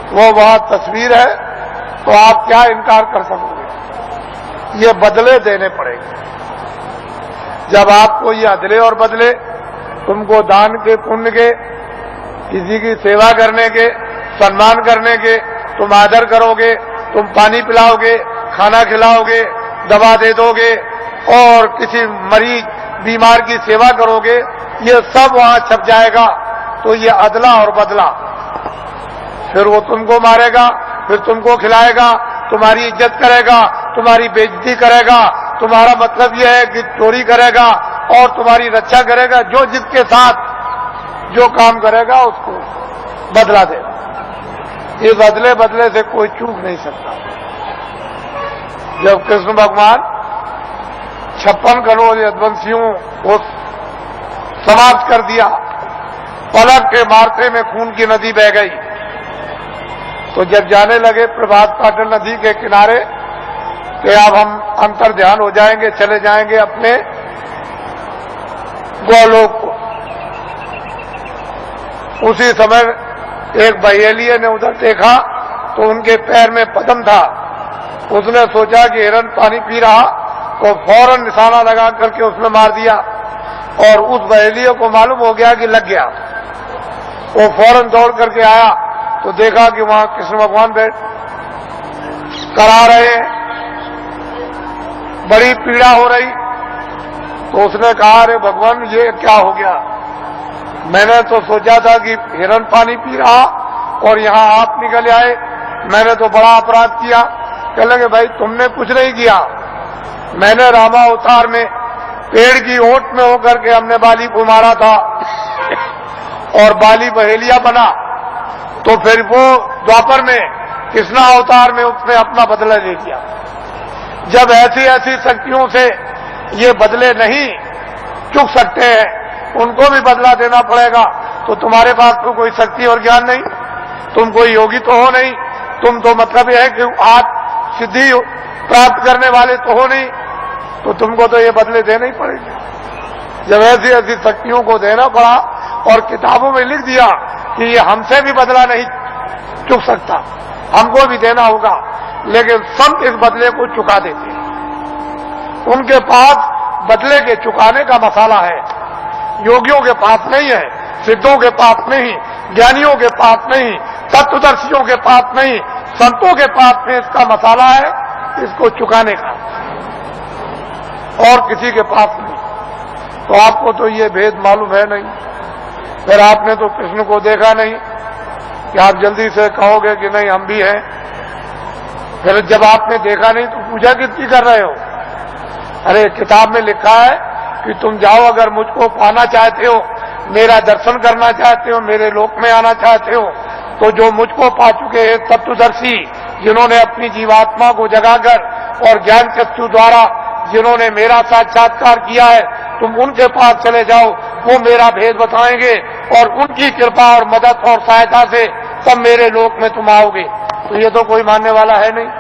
वो वहां तस्वीर है। तो आप क्या इनकार कर सकोगे? ये बदले देने पड़ेंगे। जब आपको ये अदले और बदले, तुमको दान के, पुण्य के, किसी की सेवा करने के, सम्मान करने के, तुम आदर करोगे, तुम पानी पिलाओगे, खाना खिलाओगे, दवा दे दोगे, और किसी मरीज बीमार की सेवा करोगे, ये सब वहां छप जाएगा। तो ये अदला और बदला। फिर वो तुमको मारेगा, फिर तुमको खिलाएगा, तुम्हारी इज्जत करेगा, तुम्हारी बेइज्जती करेगा, तुम्हारा मतलब यह है कि चोरी करेगा और तुम्हारी रक्षा करेगा। जो जिसके साथ जो काम करेगा उसको बदला देगा। इस बदले बदले से कोई चूक नहीं सकता। जब कृष्ण भगवान 56 करोड़ यदुवंशियों को समाप्त कर दिया, पलक के मारते में खून की नदी बह गई, तो जब जाने लगे प्रभात पाटन नदी के किनारे कि अब हम अंतर ध्यान हो जाएंगे, चले जाएंगे अपने गोलोक को, उसी समय एक बहेलिये ने उधर देखा तो उनके पैर में पद्म था। उसने सोचा कि हिरण पानी पी रहा को फौरन निशाना लगा करके उसने मार दिया और उस बहेलियों को मालूम हो गया कि लग गया। वो फौरन दौड़ करके आया तो देखा कि वहां कृष्ण भगवान बैठ करा रहे हैं, बड़ी पीड़ा हो रही। तो उसने कहा, अरे भगवान ये क्या हो गया, मैंने तो सोचा था कि हिरण पानी पी रहा और यहाँ आप निकल आए, मैंने तो बड़ा अपराध किया। कह लगे, भाई तुमने कुछ नहीं किया, मैंने रामा अवतार में पेड़ की ओट में होकर के हमने बाली को मारा था और बाली बहेलिया बना, तो फिर वो द्वापर में कृष्णा अवतार में उसने अपना बदला ले लिया। जब ऐसी ऐसी शक्तियों से ये बदले नहीं चुक सकते हैं, उनको भी बदला देना पड़ेगा। तो तुम्हारे पास तो कोई शक्ति और ज्ञान नहीं, तुम कोई योगी तो हो नहीं, तुम तो मतलब यह है कि आज सिद्धि प्राप्त करने वाले तो हो नहीं, तो तुमको तो ये बदले देने ही पड़ेंगे। जब ऐसी ऐसी शक्तियों को देना पड़ा और किताबों में लिख दिया कि ये हमसे भी बदला नहीं चुक सकता, हमको भी देना होगा, लेकिन संत इस बदले को चुका देते हैं। उनके पास बदले के चुकाने का मसाला है, योगियों के पास नहीं है, सिद्धों के पास नहीं, ज्ञानियों के पास नहीं, तत्वदर्शियों के पास नहीं, संतों के पास में इसका मसाला है, इसको चुकाने का, और किसी के पास नहीं। तो आपको तो ये भेद मालूम है नहीं, फिर आपने तो कृष्ण को देखा नहीं कि आप जल्दी से कहोगे कि नहीं हम भी हैं। फिर जब आपने देखा नहीं तो पूजा किसकी कर रहे हो? अरे किताब में लिखा है कि तुम जाओ, अगर मुझको पाना चाहते हो, मेरा दर्शन करना चाहते हो, मेरे लोक में आना चाहते हो, तो जो मुझको पा चुके हैं तत्वदर्शी, जिन्होंने अपनी जीवात्मा को जगाकर और ज्ञान चक्षु द्वारा जिन्होंने मेरा साक्षात्कार किया है, तुम उनके पास चले जाओ, वो मेरा भेद बताएंगे और उनकी कृपा और मदद और सहायता से तब मेरे लोक में तुम आओगे। तो ये तो कोई मानने वाला है नहीं।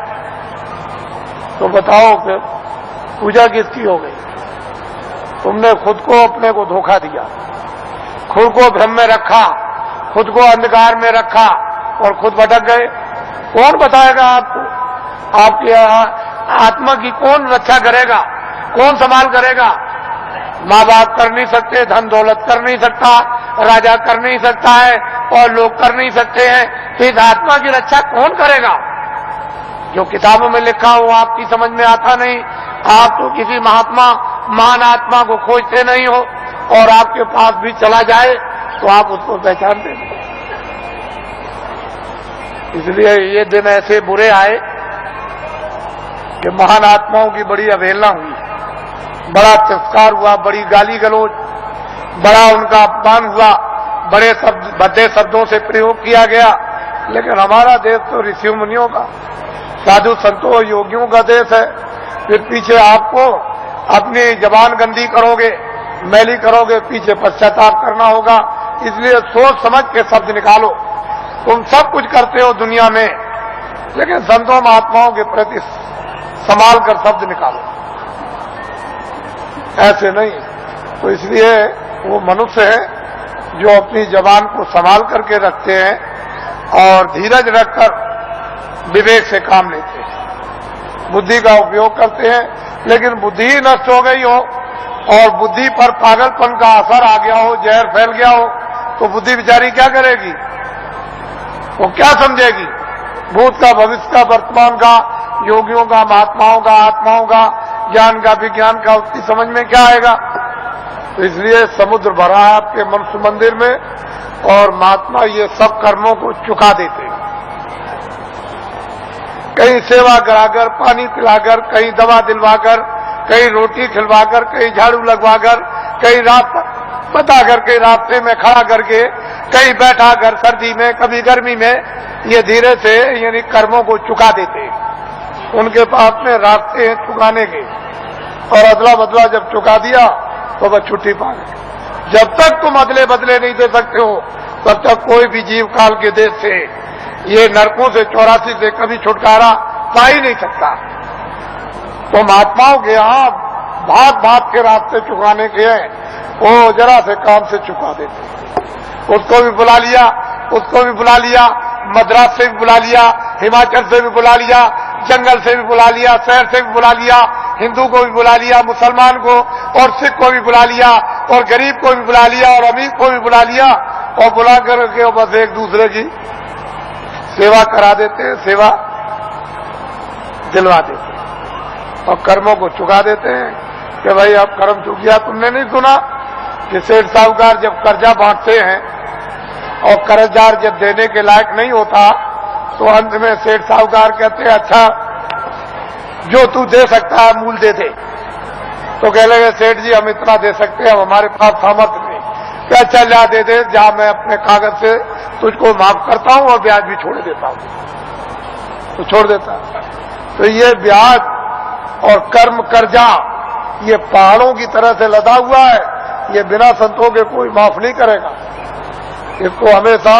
तो बताओ फिर पूजा किसकी हो गई? तुमने खुद को अपने को धोखा दिया, खुद को भ्रम में रखा, खुद को अंधकार में रखा और खुद भटक गए। कौन बताएगा आपको? आपकी आत्मा की कौन रक्षा करेगा, कौन संभाल करेगा? माँ बाप कर नहीं सकते, धन दौलत कर नहीं सकता, राजा कर नहीं सकता है और लोग कर नहीं सकते हैं, तो इस आत्मा की रक्षा कौन करेगा? जो किताबों में लिखा हो आपकी समझ में आता नहीं। आप तो किसी महात्मा महान आत्मा को खोजते नहीं हो, और आपके पास भी चला जाए तो आप उसको पहचानते नहीं। इसलिए ये दिन ऐसे बुरे आए कि महान आत्माओं की बड़ी अवहेलना हुई, बड़ा तिरस्कार हुआ, बड़ी गाली गलौज, बड़ा उनका अपमान हुआ, बड़े शब्द भद्दे शब्दों से प्रयोग किया गया। लेकिन हमारा देश तो ऋषि मुनियों का, साधु संतों योगियों का देश है। फिर पीछे आपको अपनी जबान गंदी करोगे, मैली करोगे, पीछे पश्चाताप करना होगा। इसलिए सोच समझ के शब्द निकालो। तुम सब कुछ करते हो दुनिया में, लेकिन संतों महात्माओं के प्रति संभाल कर शब्द निकालो, ऐसे नहीं। तो इसलिए वो मनुष्य है जो अपनी जबान को संभाल करके रखते हैं और धीरज रखकर विवेक से काम लेते हैं, बुद्धि का उपयोग करते हैं। लेकिन बुद्धि ही नष्ट हो गई हो और बुद्धि पर पागलपन का असर आ गया हो, जहर फैल गया हो, तो बुद्धि बेचारी क्या करेगी? वो क्या समझेगी? भूत का, भविष्य का, वर्तमान का, योगियों का, महात्माओं का, आत्माओं का, ज्ञान का, विज्ञान का, उसकी समझ में क्या आएगा? तो इसलिए समुद्र भरा है आपके मनुष्य मंदिर में, और महात्मा ये सब कर्मों को चुका देते हैं। कहीं सेवा कराकर, पानी पिलाकर, कहीं दवा दिलवाकर, कहीं रोटी खिलवाकर, कहीं झाड़ू लगवाकर, कहीं रास्ता बता करके रास्ते में खड़ा करके, कहीं बैठा कर सर्दी में, कभी गर्मी में, ये धीरे से यानी कर्मों को चुका देते हैं। उनके पास में रास्ते हैं चुकाने के, और अदला बदला जब चुका दिया तो बस छुट्टी पा गए। जब तक तुम अदले बदले नहीं दे सकते हो, तब तक कोई भी जीव काल के देश से, ये नरकों से 84 से कभी छुटकारा पा ही नहीं सकता। तो महात्माओं के यहाँ भाग भाग के रास्ते चुकाने के हैं, वो जरा से काम से चुका देते। उसको भी बुला लिया, उसको भी बुला लिया, मद्रास से भी बुला लिया, हिमाचल से भी बुला लिया, जंगल से भी बुला लिया, शहर से भी बुला लिया, हिंदू को भी बुला लिया, मुसलमान को और सिख को भी बुला लिया, और गरीब को भी बुला लिया, और अमीर को भी बुला लिया, और बुला करके बस एक दूसरे की सेवा करा देते हैं, सेवा दिलवा देते हैं और कर्मों को चुका देते हैं कि भाई अब कर्म चुक गया। तुमने नहीं सुना कि सेठ साहूकार जब कर्जा बांटते हैं और कर्जदार जब देने के लायक नहीं होता तो अंत में सेठ साहूकार कहते हैं अच्छा जो तू दे सकता है मूल दे दे। तो कह लगे सेठ जी हम इतना दे सकते हैं, हमारे पास सामर्थ्य नहीं। क्या अच्छा ला दे दे, जहां मैं अपने कागज से तुझको माफ करता हूं और ब्याज भी छोड़ देता हूं, तो छोड़ देता। तो ये ब्याज और कर्म कर्जा ये पहाड़ों की तरह से लदा हुआ है, ये बिना संतों के कोई माफ नहीं करेगा। इसको हमेशा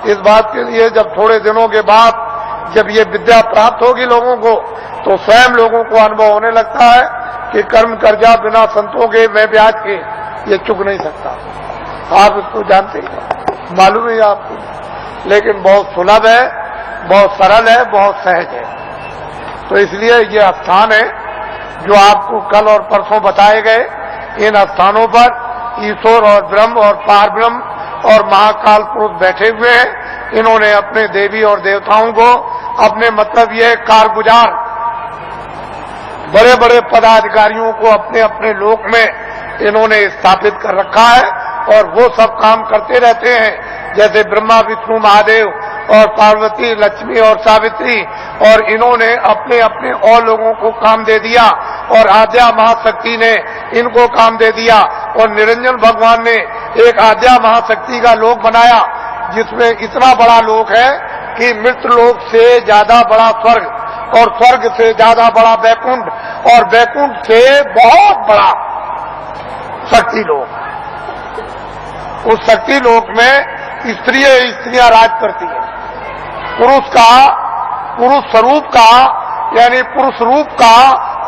इस बात के लिए जब थोड़े दिनों के बाद जब ये विद्या प्राप्त होगी लोगों को तो स्वयं लोगों को अनुभव होने लगता है कि कर्म कर्जा बिना संतों के मैं ब्याज के ये चुक नहीं सकता। आप इसको जानते हैं, मालूम है आपको, लेकिन बहुत सुलभ है, बहुत सरल है, बहुत सहज है। तो इसलिए ये स्थान है जो आपको कल और परसों बताए गए। इन स्थानों पर ईश्वर और ब्रह्म और पार ब्रह्म और महाकाल पुरुष बैठे हुए हैं। इन्होंने अपने देवी और देवताओं को अपने मतलब ये कारगुजार बड़े बड़े पदाधिकारियों को अपने अपने लोक में इन्होंने स्थापित कर रखा है और वो सब काम करते रहते हैं, जैसे ब्रह्मा विष्णु महादेव और पार्वती लक्ष्मी और सावित्री, और इन्होंने अपने अपने और लोगों को काम दे दिया और आद्या महाशक्ति ने इनको काम दे दिया और निरंजन भगवान ने एक आद्या महाशक्ति का लोक बनाया जिसमें इतना बड़ा लोक है कि मृत्यु लोक से ज्यादा बड़ा स्वर्ग और स्वर्ग से ज्यादा बड़ा वैकुंठ और वैकुंठ से बहुत बड़ा शक्ति लोक। उस शक्ति लोक में स्त्रियां राज करती हैं। पुरुष स्वरूप का यानी पुरुष रूप का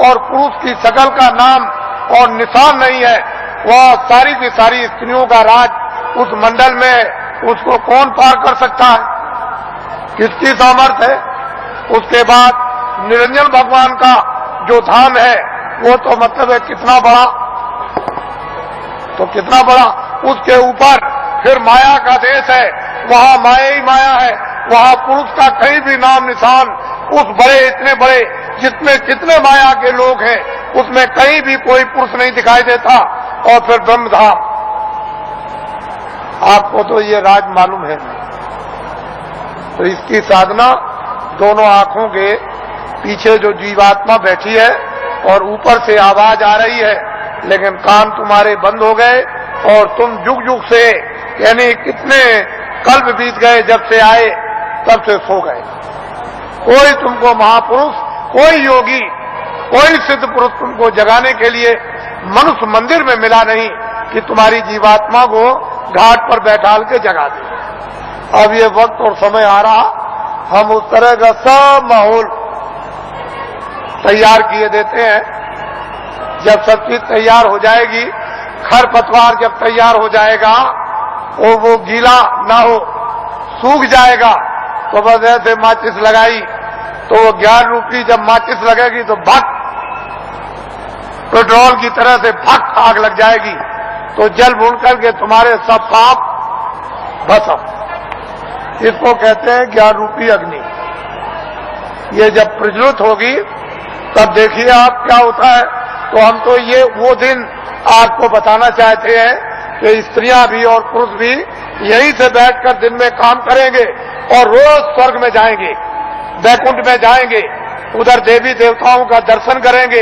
और पुरुष की शकल का नाम और निशान नहीं है, वह सारी की सारी स्त्रियों का राज उस मंडल में उसको कौन पार कर सकता है, किसकी सामर्थ्य है। उसके बाद निरंजन भगवान का जो धाम है वो तो मतलब है कितना बड़ा, तो कितना बड़ा। उसके ऊपर फिर माया का देश है, वहां माया ही माया है, वहां पुरुष का कहीं भी नाम निशान उस बड़े इतने बड़े जितने जितने माया के लोग हैं उसमें कहीं भी कोई पुरुष नहीं दिखाई देता। और फिर ब्रह्मधाम, आपको तो ये राज मालूम है नहीं। तो इसकी साधना दोनों आंखों के पीछे जो जीवात्मा बैठी है और ऊपर से आवाज आ रही है, लेकिन कान तुम्हारे बंद हो गए और तुम जुग जुग से यानी कितने कल्प बीत गए जब से आए तब से सो गए। कोई तुमको महापुरुष, कोई योगी, कोई सिद्ध पुरुष तुमको जगाने के लिए मनुष्य मंदिर में मिला नहीं कि तुम्हारी जीवात्मा को घाट पर बैठाल के जगा दे। अब ये वक्त और समय आ रहा, हम उस तरह का सब माहौल तैयार किए देते हैं। जब सब चीज तैयार हो जाएगी, खरपतवार जब तैयार हो जाएगा और वो गीला ना हो, सूख जाएगा, तो बस ऐसे माचिस लगाई तो वो 11 रुपये जब माचिस लगेगी तो भक पेट्रोल की तरह से भक आग लग जाएगी, तो जल भून करके तुम्हारे सब पाप भस्म। इसको कहते हैं 11 रुपये अग्नि। ये जब प्रज्वलित होगी तब देखिए आप क्या होता है। तो हम तो ये वो दिन आपको बताना चाहते हैं कि स्त्रियां भी और पुरुष भी यहीं से बैठकर दिन में काम करेंगे और रोज स्वर्ग में जाएंगे, वैकुंठ में जाएंगे, उधर देवी देवताओं का दर्शन करेंगे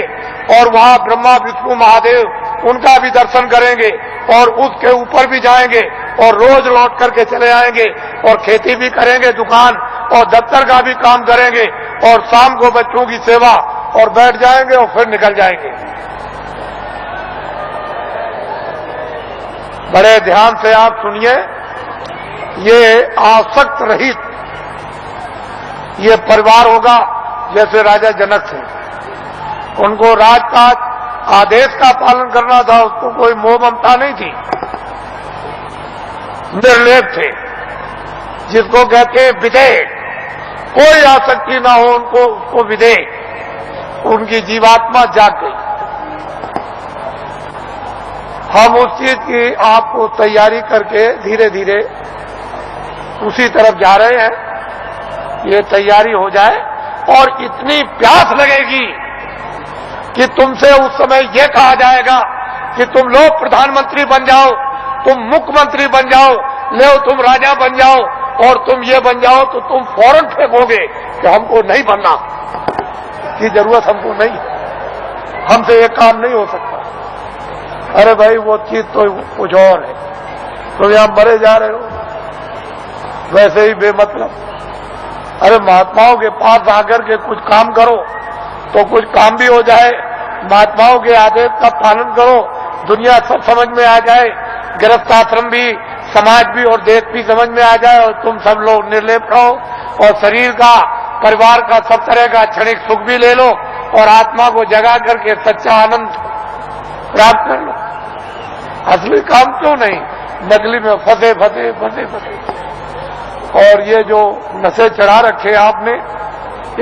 और वहां ब्रह्मा विष्णु महादेव उनका भी दर्शन करेंगे और उसके ऊपर भी जाएंगे और रोज लौट करके चले आएंगे और खेती भी करेंगे, दुकान और दफ्तर का भी काम करेंगे और शाम को बच्चों की सेवा और बैठ जाएंगे और फिर निकल जाएंगे। बड़े ध्यान से आप सुनिए, ये आसक्त रहित ये परिवार होगा जैसे राजा जनक थे। उनको राजकाज आदेश का पालन करना था, उसको कोई मोह ममता नहीं थी, निर्लेप थे, जिसको कहते हैं विधेय। कोई आसक्ति ना हो उनको, उसको विधेय। उनकी जीवात्मा जाग गई। हम उस चीज की आपको तैयारी करके धीरे धीरे उसी तरफ जा रहे हैं। ये तैयारी हो जाए और इतनी प्यास लगेगी कि तुमसे उस समय ये कहा जाएगा कि तुम लोग प्रधानमंत्री बन जाओ, तुम मुख्यमंत्री बन जाओ, ले तुम राजा बन जाओ और तुम ये बन जाओ, तो तुम फौरन फेंकोगे कि हमको नहीं बनना की जरूरत हमको नहीं है, हमसे ये काम नहीं हो सकता। अरे भाई वो चीज तो कुछ और है, तुम यहां मरे जा रहे हो वैसे ही बेमतलब। अरे महात्माओं के पास आकर के कुछ काम करो तो कुछ काम भी हो जाए, महात्माओं के आदेश का पालन करो, दुनिया सब समझ में आ जाए, गृहस्थ आश्रम भी, समाज भी और देश भी समझ में आ जाए और तुम सब लोग निर्लेप रहो और शरीर का, परिवार का, सब तरह का क्षणिक सुख भी ले लो और आत्मा को जगा करके सच्चा आनंद प्राप्त कर लो। असली काम क्यों नहीं, नकली में फंसे फंसे फंसे फंसे। और ये जो नशे चढ़ा रखे आपने,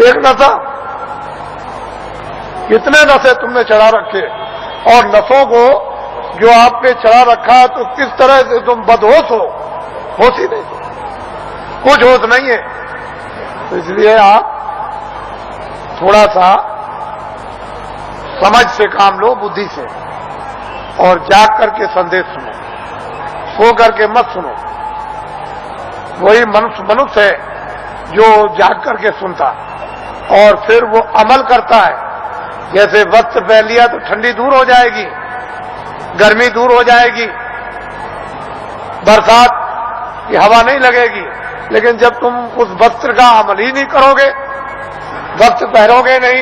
एक नशा, कितने नशे तुमने चढ़ा रखे, और नशों को जो आप पे चढ़ा रखा है तो किस तरह से तुम बदहोश हो, होश ही नहीं, कुछ होश नहीं है। तो इसलिए आप थोड़ा सा समझ से काम लो, बुद्धि से, और जाग करके संदेश सुनो, सो करके मत सुनो। वही मनुष्य है जो जाग करके सुनता और फिर वो अमल करता है। जैसे वस्त्र पहन लिया तो ठंडी दूर हो जाएगी, गर्मी दूर हो जाएगी, बरसात की हवा नहीं लगेगी, लेकिन जब तुम उस वस्त्र का अमल ही नहीं करोगे, वस्त्र पहनोगे नहीं,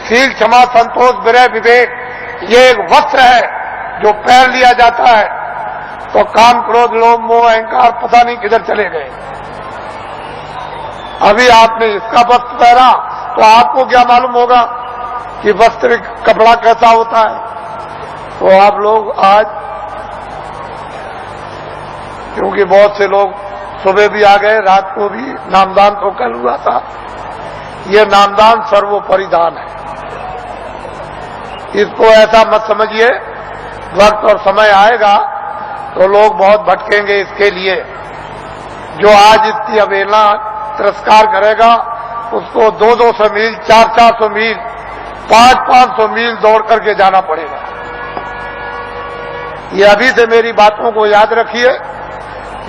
शील, क्षमा, संतोष, विनय, विवेक, ये एक वस्त्र है जो पहन लिया जाता है, तो काम, क्रोध, लोभ, मोह, अहंकार पता नहीं किधर चले गए। अभी आपने इसका वस्त्र पहना तो आपको क्या मालूम होगा कि वस्त्र कपड़ा कैसा होता है। तो आप लोग आज, क्योंकि बहुत से लोग सुबह भी आ गए, रात को भी, नामदान तो कल हुआ था, ये नामदान सर्वोपरि दान है। इसको ऐसा मत समझिए, वक्त और समय आएगा तो लोग बहुत भटकेंगे इसके लिए। जो आज इसकी अवहेलना, तिरस्कार करेगा, उसको 200-200 मील, 400-400 मील, 500-500 मील दौड़ करके जाना पड़ेगा। ये अभी से मेरी बातों को याद रखिए,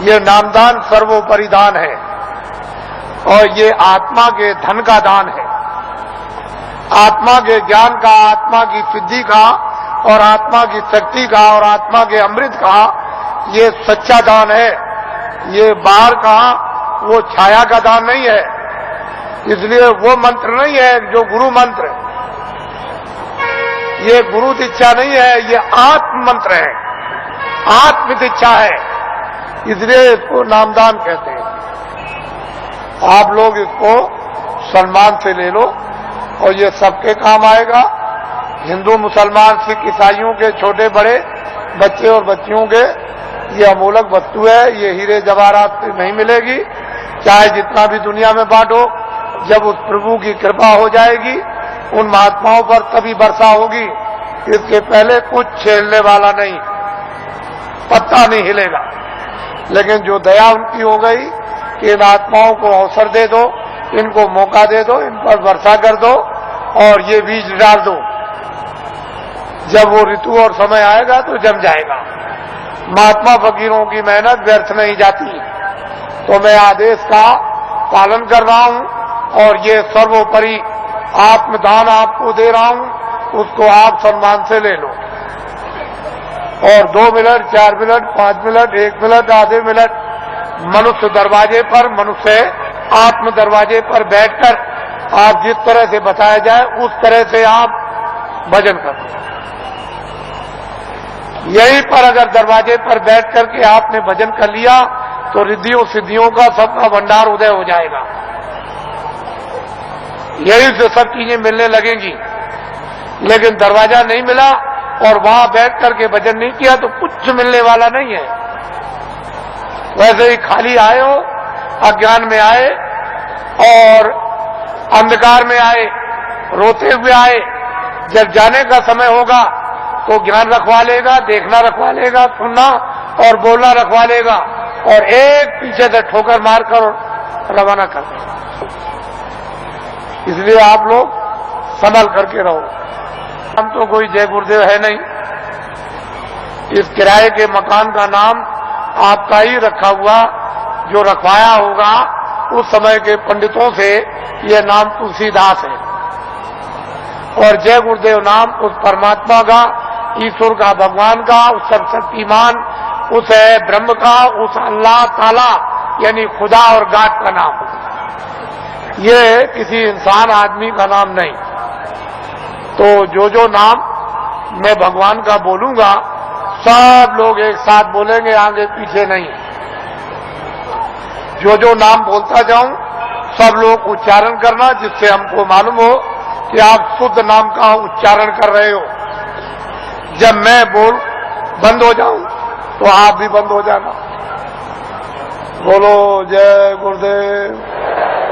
ये नामदान सर्वोपरि दान है और ये आत्मा के धन का दान है, आत्मा के ज्ञान का, आत्मा की सिद्धि का और आत्मा की शक्ति का और आत्मा के अमृत का ये सच्चा दान है। ये बाहर का वो छाया का दान नहीं है। इसलिए वो मंत्र नहीं है जो गुरु मंत्र, ये गुरु दीक्षा नहीं है, ये आत्म मंत्र है, आत्म दीक्षा है, इसलिए इसको नामदान कहते हैं। आप लोग इसको सम्मान से ले लो और ये सबके काम आएगा। हिंदू, मुसलमान, सिख, ईसाइयों के, छोटे बड़े, बच्चे और बच्चियों के, ये अमूलक वस्तु है, ये हीरे जवाहरात से नहीं मिलेगी, चाहे जितना भी दुनिया में बांटो। जब उस प्रभु की कृपा हो जाएगी उन महात्माओं पर तभी वर्षा होगी, इसके पहले कुछ छेड़ने वाला नहीं, पत्ता नहीं हिलेगा। लेकिन जो दया उनकी हो गई कि इन आत्माओं को अवसर दे दो, इनको मौका दे दो, इन पर वर्षा कर दो और ये बीज डाल दो, जब वो ऋतु और समय आएगा तो जम जाएगा। महात्मा फकीरों की मेहनत व्यर्थ नहीं जाती। तो मैं आदेश का पालन कर रहा हूं और ये सर्वोपरि आत्मदान आपको दे रहा हूं, उसको आप सम्मान से ले लो। और 2 मिनट, 4 मिनट, 5 मिनट, 1 मिनट, आधे मिनट मनुष्य दरवाजे पर, मनुष्य आत्म दरवाजे पर बैठकर आप जिस तरह से बताया जाए उस तरह से आप भजन करो। यहीं पर अगर दरवाजे पर बैठ करके आपने भजन कर लिया तो रिद्धियों सिद्धियों का सबका भंडार उदय हो जाएगा। यहीं से सब चीजें मिलने लगेंगी। लेकिन दरवाजा नहीं मिला और वहां बैठ करके भजन नहीं किया तो कुछ मिलने वाला नहीं है। वैसे ही खाली आए हो, अज्ञान में आए और अंधकार में आए रोते हुए आए, जब जाने का समय होगा तो ज्ञान रखवा लेगा, देखना रखवा लेगा, सुनना और बोलना रखवा लेगा, और एक पीछे से ठोकर मारकर रवाना कर देगा। इसलिए आप लोग संभल करके रहो। हम तो कोई जय गुरुदेव है नहीं। इस किराए के मकान का नाम आपका ही रखा हुआ, जो रखवाया होगा उस समय के पंडितों से, यह नाम तुलसीदास है। और जय गुरुदेव नाम उस परमात्मा का, ईश्वर का, भगवान का, उस सर्वशक्तिमान, उस ब्रह्म का, उस अल्लाह ताला यानी खुदा और गाड का नाम। ये किसी इंसान आदमी का नाम नहीं। तो जो नाम मैं भगवान का बोलूंगा सब लोग एक साथ बोलेंगे, आगे पीछे नहीं। जो नाम बोलता जाऊं सब लोग उच्चारण करना, जिससे हमको मालूम हो कि आप शुद्ध नाम का उच्चारण कर रहे हो। जब मैं बोल बंद हो जाऊं तो आप भी बंद हो जाना। बोलो जय गुरुदेव।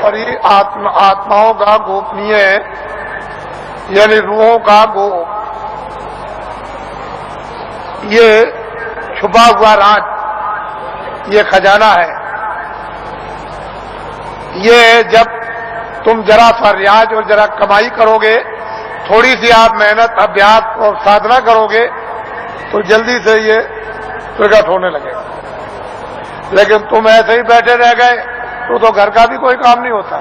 और ये आत्माओं का गोपनीय यानी रूहों का गोप, ये छुपा हुआ राज, ये खजाना है। ये जब तुम जरा सा रियाज और जरा कमाई करोगे, थोड़ी सी आप मेहनत, अभ्यास और साधना करोगे तो जल्दी से ये प्रकट होने लगेगा। लेकिन तुम ऐसे ही बैठे रह गए तो घर का भी कोई काम नहीं होता।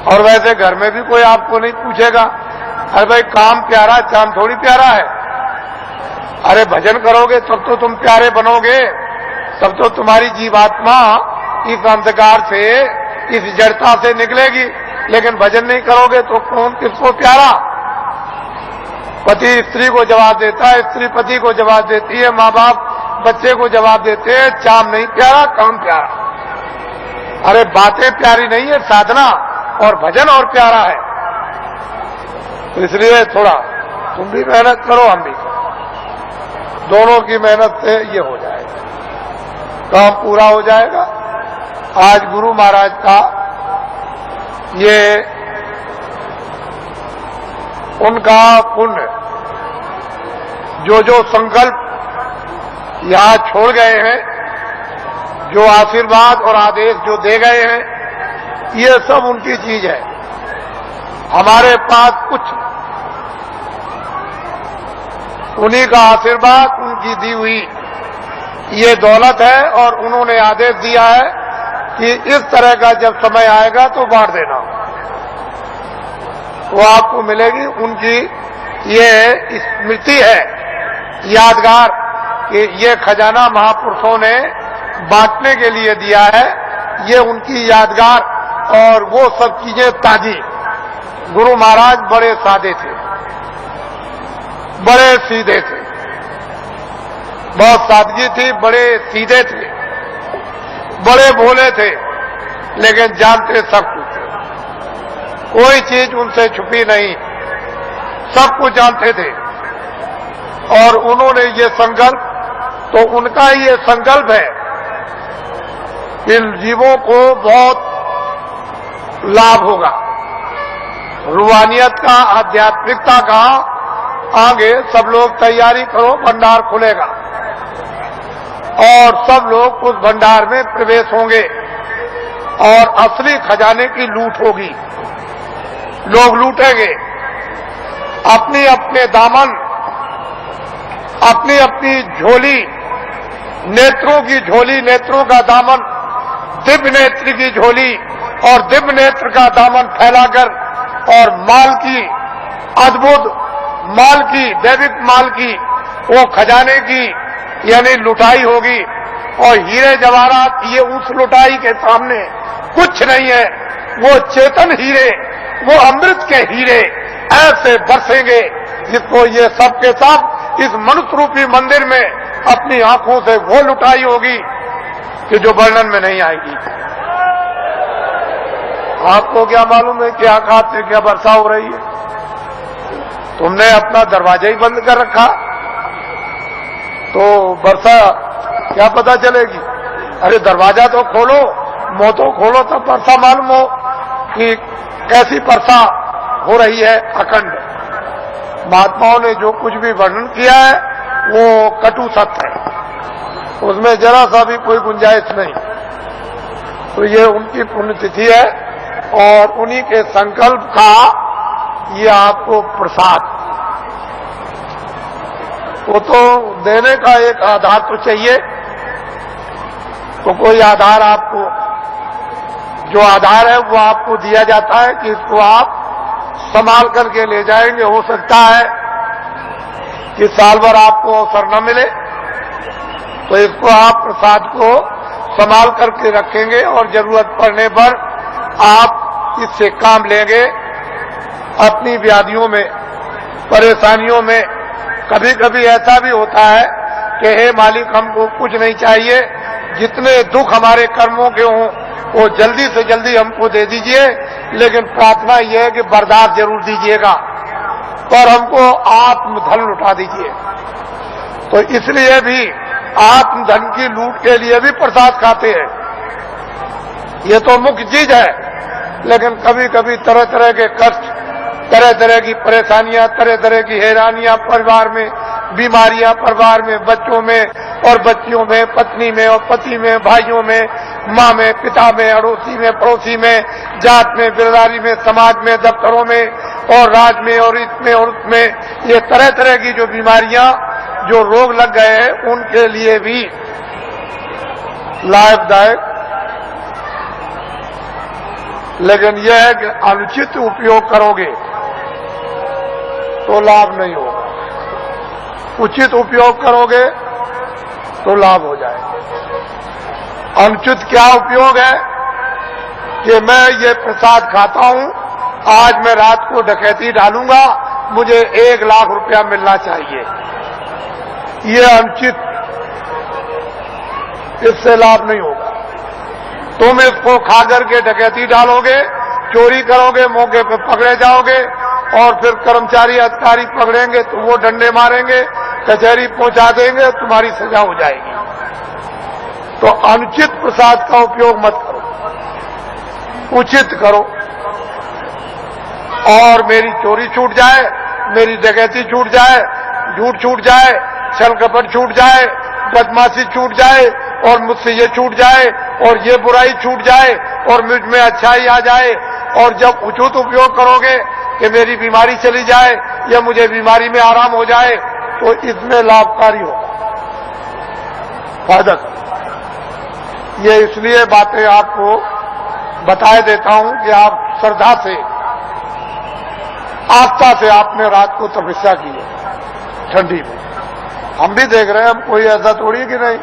और वैसे घर में भी कोई आपको नहीं पूछेगा, अरे भाई काम प्यारा, चांद थोड़ी प्यारा है। अरे भजन करोगे तब तो तुम प्यारे बनोगे, तब तो तुम्हारी जीवात्मा इस अंधकार से, इस जड़ता से निकलेगी। लेकिन भजन नहीं करोगे तो कौन किसको प्यारा? पति स्त्री को जवाब देता है, स्त्री पति को जवाब देती है, माँ बाप बच्चे को जवाब देते हैं, चाम नहीं प्यारा, काम प्यारा। अरे बातें प्यारी नहीं है, साधना और भजन और प्यारा है। तो इसलिए थोड़ा तुम भी मेहनत करो, हम भी करो, दोनों की मेहनत से ये हो जाएगा, काम पूरा हो जाएगा। आज गुरु महाराज का ये उनका पुण्य, जो संकल्प यहां छोड़ गए हैं, जो आशीर्वाद और आदेश जो दे गए हैं, ये सब उनकी चीज है। हमारे पास कुछ उन्हीं का आशीर्वाद, उनकी दी हुई ये दौलत है। और उन्होंने आदेश दिया है कि इस तरह का जब समय आएगा तो बांट देना, वो आपको मिलेगी। उनकी ये स्मृति है, यादगार, कि ये खजाना महापुरुषों ने बांटने के लिए दिया है। ये उनकी यादगार और वो सब चीजें ताजी। गुरु महाराज बड़े सादे थे, बड़े सीधे थे, बहुत सादगी थी, बड़े सीधे थे, बड़े भोले थे, लेकिन जानते सब कुछ, कोई चीज उनसे छुपी नहीं, सब कुछ जानते थे। और उन्होंने ये संकल्प, तो उनका ये संकल्प है कि जीवों को बहुत लाभ होगा, रूहानियत का, आध्यात्मिकता का। आगे सब लोग तैयारी करो, भंडार खुलेगा और सब लोग उस भंडार में प्रवेश होंगे और असली खजाने की लूट होगी। लोग लूटेंगे अपनी अपने दामन, अपनी अपनी झोली, नेत्रों की झोली, नेत्रों का दामन, दिव्य नेत्र की झोली और दिव्य नेत्र का दामन फैलाकर, और माल की, अद्भुत माल की, दैविक माल की, वो खजाने की यानी लुटाई होगी। और हीरे जवाहरात ये उस लुटाई के सामने कुछ नहीं है। वो चेतन हीरे, वो अमृत के हीरे ऐसे बरसेंगे जिसको ये सब के सब इस मनुष्य रूपी मंदिर में अपनी आंखों से वो लुटाई होगी कि जो वर्णन में नहीं आएगी। आपको क्या मालूम है कि आकाश से क्या वर्षा हो रही है? तुमने अपना दरवाजा ही बंद कर रखा तो वर्षा क्या पता चलेगी? अरे दरवाजा तो खोलो, मुंह तो खोलो, तब वर्षा मालूम हो कि कैसी वर्षा हो रही है अखंड। महात्माओं ने जो कुछ भी वर्णन किया है वो कटु सत्य है, उसमें जरा सा भी कोई गुंजाइश नहीं। तो ये उनकी पुण्यतिथि है और उन्हीं के संकल्प का ये आपको प्रसाद। वो तो देने का एक आधार तो चाहिए, तो कोई आधार आपको, जो आधार है वो आपको दिया जाता है कि इसको आप संभाल करके ले जाएंगे। हो सकता है कि साल भर आपको अवसर न मिले, तो इसको आप प्रसाद को संभाल करके रखेंगे और जरूरत पड़ने पर आप इससे काम लेंगे। अपनी व्याधियों में, परेशानियों में कभी कभी ऐसा भी होता है कि हे मालिक, हमको कुछ नहीं चाहिए, जितने दुख हमारे कर्मों के हों वो जल्दी से जल्दी हमको दे दीजिए, लेकिन प्रार्थना यह है कि बर्दाश्त जरूर दीजिएगा और हमको आत्मधन लुटा दीजिए। तो इसलिए भी आत्मधन की लूट के लिए भी प्रसाद खाते हैं, ये तो मुख्य चीज है। लेकिन कभी कभी तरह तरह के कष्ट, तरह तरह की परेशानियां, तरह तरह की हैरानियां परिवार में, बीमारियां परिवार में, बच्चों में और बच्चियों में, पत्नी में और पति में, भाइयों में, माँ में, पिता में, अड़ोसी में, पड़ोसी में, जात में, बिरदारी में, समाज में, दफ्तरों में और राज्य में और इसमें और उसमें, ये तरह तरह की जो बीमारियां, जो रोग लग गए हैं, उनके लिए भी लाभदायक। लेकिन यह है कि अनुचित उपयोग करोगे तो लाभ नहीं होगा, उचित उपयोग करोगे तो लाभ हो जाएगा। अनुचित क्या उपयोग है कि मैं ये प्रसाद खाता हूं, आज मैं रात को डकैती डालूंगा, मुझे 1 लाख रुपया मिलना चाहिए, ये अनुचित, इससे लाभ नहीं होगा। तुम इसको खा करके डकैती डालोगे, चोरी करोगे, मौके पर पकड़े जाओगे और फिर कर्मचारी अधिकारी पकड़ेंगे तो वो डंडे मारेंगे, कचहरी पहुंचा देंगे, तुम्हारी सजा हो जाएगी। तो अनुचित प्रसाद का उपयोग मत करो, उचित करो। और मेरी चोरी छूट जाए, मेरी डकैती छूट जाए, झूठ छूट जाए, छल कपट छूट जाए, बदमाशी छूट जाए और मुझसे ये छूट जाए और ये बुराई छूट जाए और मुझ में अच्छाई आ जाए, और जब उचित उपयोग करोगे कि मेरी बीमारी चली जाए या मुझे बीमारी में आराम हो जाए, तो इसमें लाभकारी होगा, फायदा। ये इसलिए बातें आपको बताए देता हूं कि आप श्रद्धा से, आस्था से आपने रात को तपस्या की है ठंडी में। हम भी देख रहे हैं, हम कोई ऐसा थोड़ी है कि नहीं।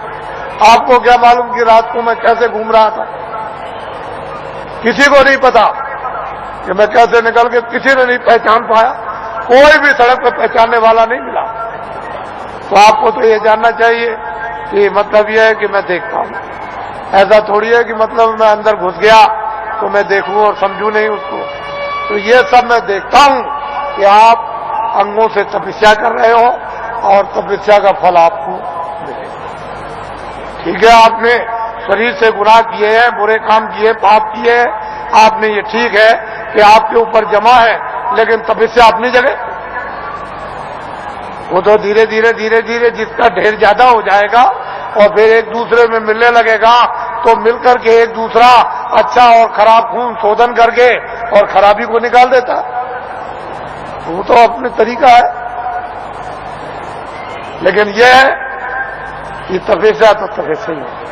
आपको क्या मालूम कि रात को मैं कैसे घूम रहा था, किसी को नहीं पता कि मैं कैसे निकल के, किसी ने नहीं पहचान पाया, कोई भी सड़क पर पहचानने वाला नहीं मिला। तो आपको तो ये जानना चाहिए कि मतलब यह है कि मैं देखता हूं, ऐसा थोड़ी है कि मतलब मैं अंदर घुस गया तो मैं देखूं और समझूं नहीं उसको। तो ये सब मैं देखता हूं कि आप अंगों से तपस्या कर रहे हो और तपस्या का फल आपको मिलेगा। ठीक है, आपने शरीर से गुनाह किए हैं, बुरे काम किए, पाप किए हैं, आपने, ये ठीक है कि आपके ऊपर जमा है, लेकिन तपस्या अपनी जगह। वो तो धीरे धीरे धीरे धीरे जिसका ढेर ज्यादा हो जाएगा और फिर एक दूसरे में मिलने लगेगा, तो मिलकर के एक दूसरा अच्छा और खराब खून शोधन करके और खराबी को निकाल देता। वो तो अपने तरीका है। लेकिन यह है कि तपस्या तो तपस्या ही है।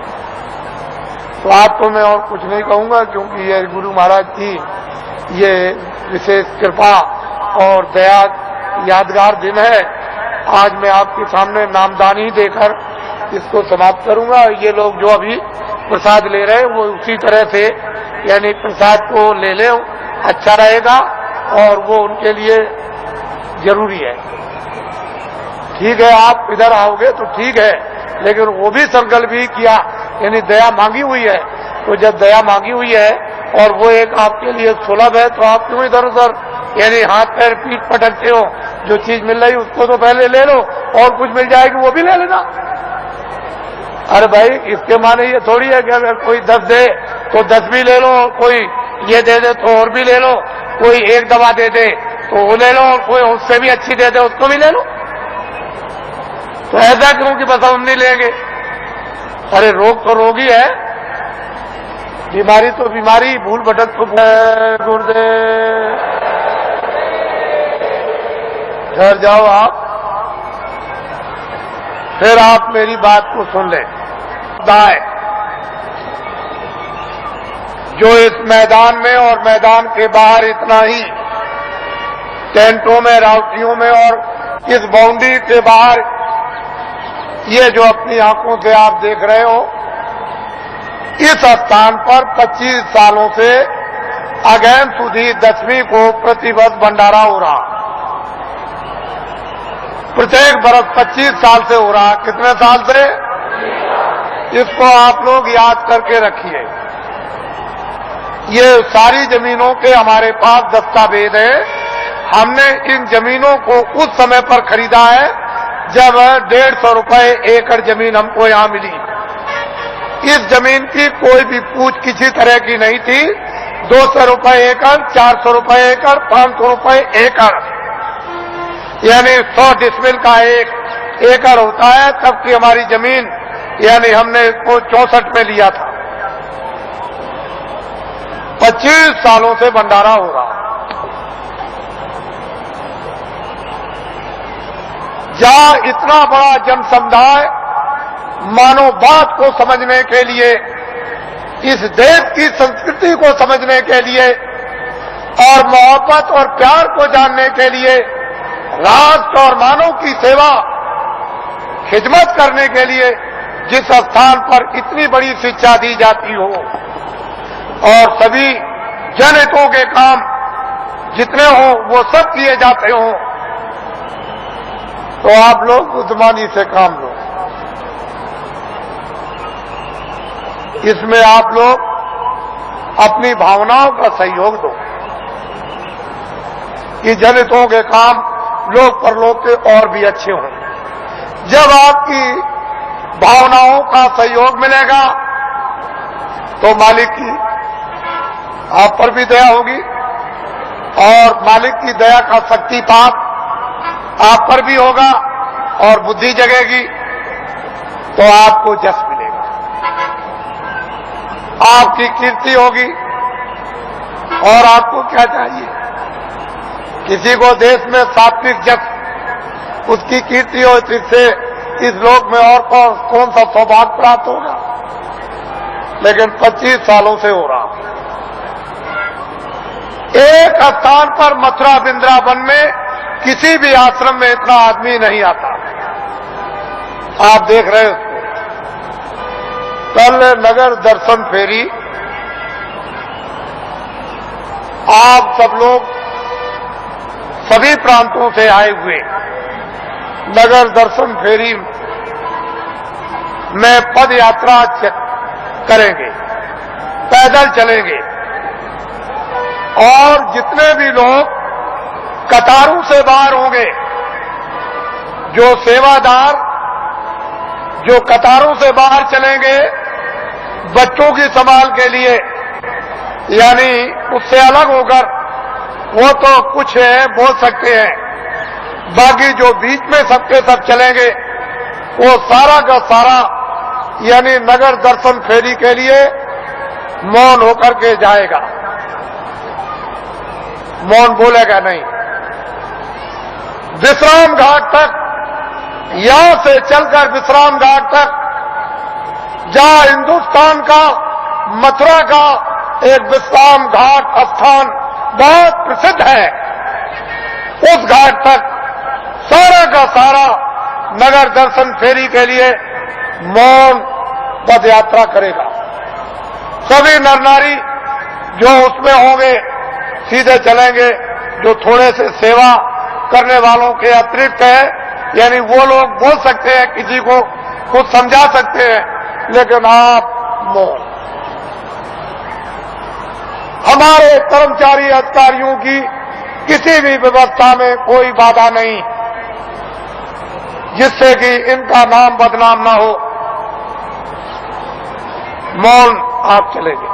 तो आपको मैं और कुछ नहीं कहूंगा, क्योंकि ये गुरु महाराज की ये विशेष कृपा और दया यादगार दिन है। आज मैं आपके सामने नामदानी देकर इसको समाप्त करूंगा। ये लोग जो अभी प्रसाद ले रहे हैं वो उसी तरह से, यानी प्रसाद को ले लें, अच्छा रहेगा और वो उनके लिए जरूरी है। ठीक है, आप इधर आओगे तो ठीक है, लेकिन वो भी संकल्प ही किया, यानी दया मांगी हुई है। तो जब दया मांगी हुई है और वो एक आपके लिए सुलभ है, तो आप क्यों इधर उधर यानी हाथ पैर पीठ पटकते हो? जो चीज मिल रही उसको तो पहले ले लो, और कुछ मिल जाएगी वो भी ले लेना। अरे भाई, इसके माने ये थोड़ी है कि अगर कोई 10 दे तो 10 भी ले लो, कोई ये दे दे तो और भी ले लो। कोई एक दवा दे दे तो वो ले लो, और कोई उससे भी अच्छी दे दे उसको भी ले लो। तो ऐसा क्यों कि बस हम नहीं लेंगे? अरे रोग तो रोग ही है, बीमारी तो बीमारी, भूल भटक तो गुरुदेव। घर जाओ आप, फिर आप मेरी बात को सुन लें। दाए जो इस मैदान में और मैदान के बाहर इतना ही टेंटों में, रावटियों में और इस बाउंड्री के बाहर ये जो अपनी आंखों से आप देख रहे हो, इस स्थान पर 25 सालों से अगैन सुधी 10वीं को प्रतिवर्ष भंडारा हो रहा। प्रत्येक बरस 25 साल से हो रहा। कितने साल से? इसको आप लोग याद करके रखिए। ये सारी जमीनों के हमारे पास दस्तावेज है। हमने इन जमीनों को उस समय पर खरीदा है जब 150 रुपए एकड़ जमीन हमको यहां मिली। इस जमीन की कोई भी पूछ किसी तरह की नहीं थी। 200 रुपए एकड़, 400 रुपए एकड़, 500 रुपए एकड़, यानी 100 डिसमिल का एक एकड़ होता है। तब की हमारी जमीन, यानी हमने इसको 64 में लिया था। 25 सालों से भंडारा हो रहा। जहां इतना बड़ा जन समुदाय मानव बात को समझने के लिए, इस देश की संस्कृति को समझने के लिए और मोहब्बत और प्यार को जानने के लिए, राष्ट्र और मानव की सेवा, खिदमत करने के लिए जिस स्थान पर इतनी बड़ी शिक्षा दी जाती हो और सभी जनहितों के काम जितने हो वो सब किए जाते हो, तो आप लोग बुद्धिमानी से काम लो। इसमें आप लोग अपनी भावनाओं का सहयोग दो कि जनहितों के काम लोक परलोक के और भी अच्छे हों। जब आपकी भावनाओं का सहयोग मिलेगा तो मालिक की आप पर भी दया होगी और मालिक की दया का शक्तिपात आप पर भी होगा और बुद्धि जगेगी तो आपको जस मिलेगा, आपकी कीर्ति होगी। और आपको क्या चाहिए? किसी को देश में सात्विक जस, उसकी कीर्ति हो, इससे इस लोक में और कौन सा सौभाग्य प्राप्त होगा? लेकिन 25 सालों से हो रहा। एक स्थान पर मथुरा वृंदावन में किसी भी आश्रम में इतना आदमी नहीं आता। आप देख रहे हो कल नगर दर्शन फेरी, आप सब लोग सभी प्रांतों से आए हुए नगर दर्शन फेरी में पद यात्रा करेंगे, पैदल चलेंगे और जितने भी लोग कतारों से बाहर होंगे, जो सेवादार जो कतारों से बाहर चलेंगे बच्चों की संभाल के लिए, यानी उससे अलग होकर, वो तो कुछ है बोल सकते हैं, बाकी जो बीच में सबके सब चलेंगे वो सारा का सारा यानी नगर दर्शन फेरी के लिए मौन होकर के जाएगा, मौन बोलेगा नहीं। विश्राम घाट तक, यहां से चलकर विश्राम घाट तक, जहां हिंदुस्तान का मथुरा का एक विश्राम घाट स्थान बहुत प्रसिद्ध है, उस घाट तक सारा का सारा नगर दर्शन फेरी के लिए मौन पद यात्रा करेगा। सभी नर नारी जो उसमें होंगे सीधे चलेंगे, जो थोड़े से सेवा करने वालों के अतिरिक्त है, यानी वो लोग बोल सकते हैं, किसी को कुछ समझा सकते हैं, लेकिन आप मौन। हमारे कर्मचारी अधिकारियों की किसी भी व्यवस्था में कोई बाधा नहीं, जिससे कि इनका नाम बदनाम ना हो। मौन आप चलेंगे।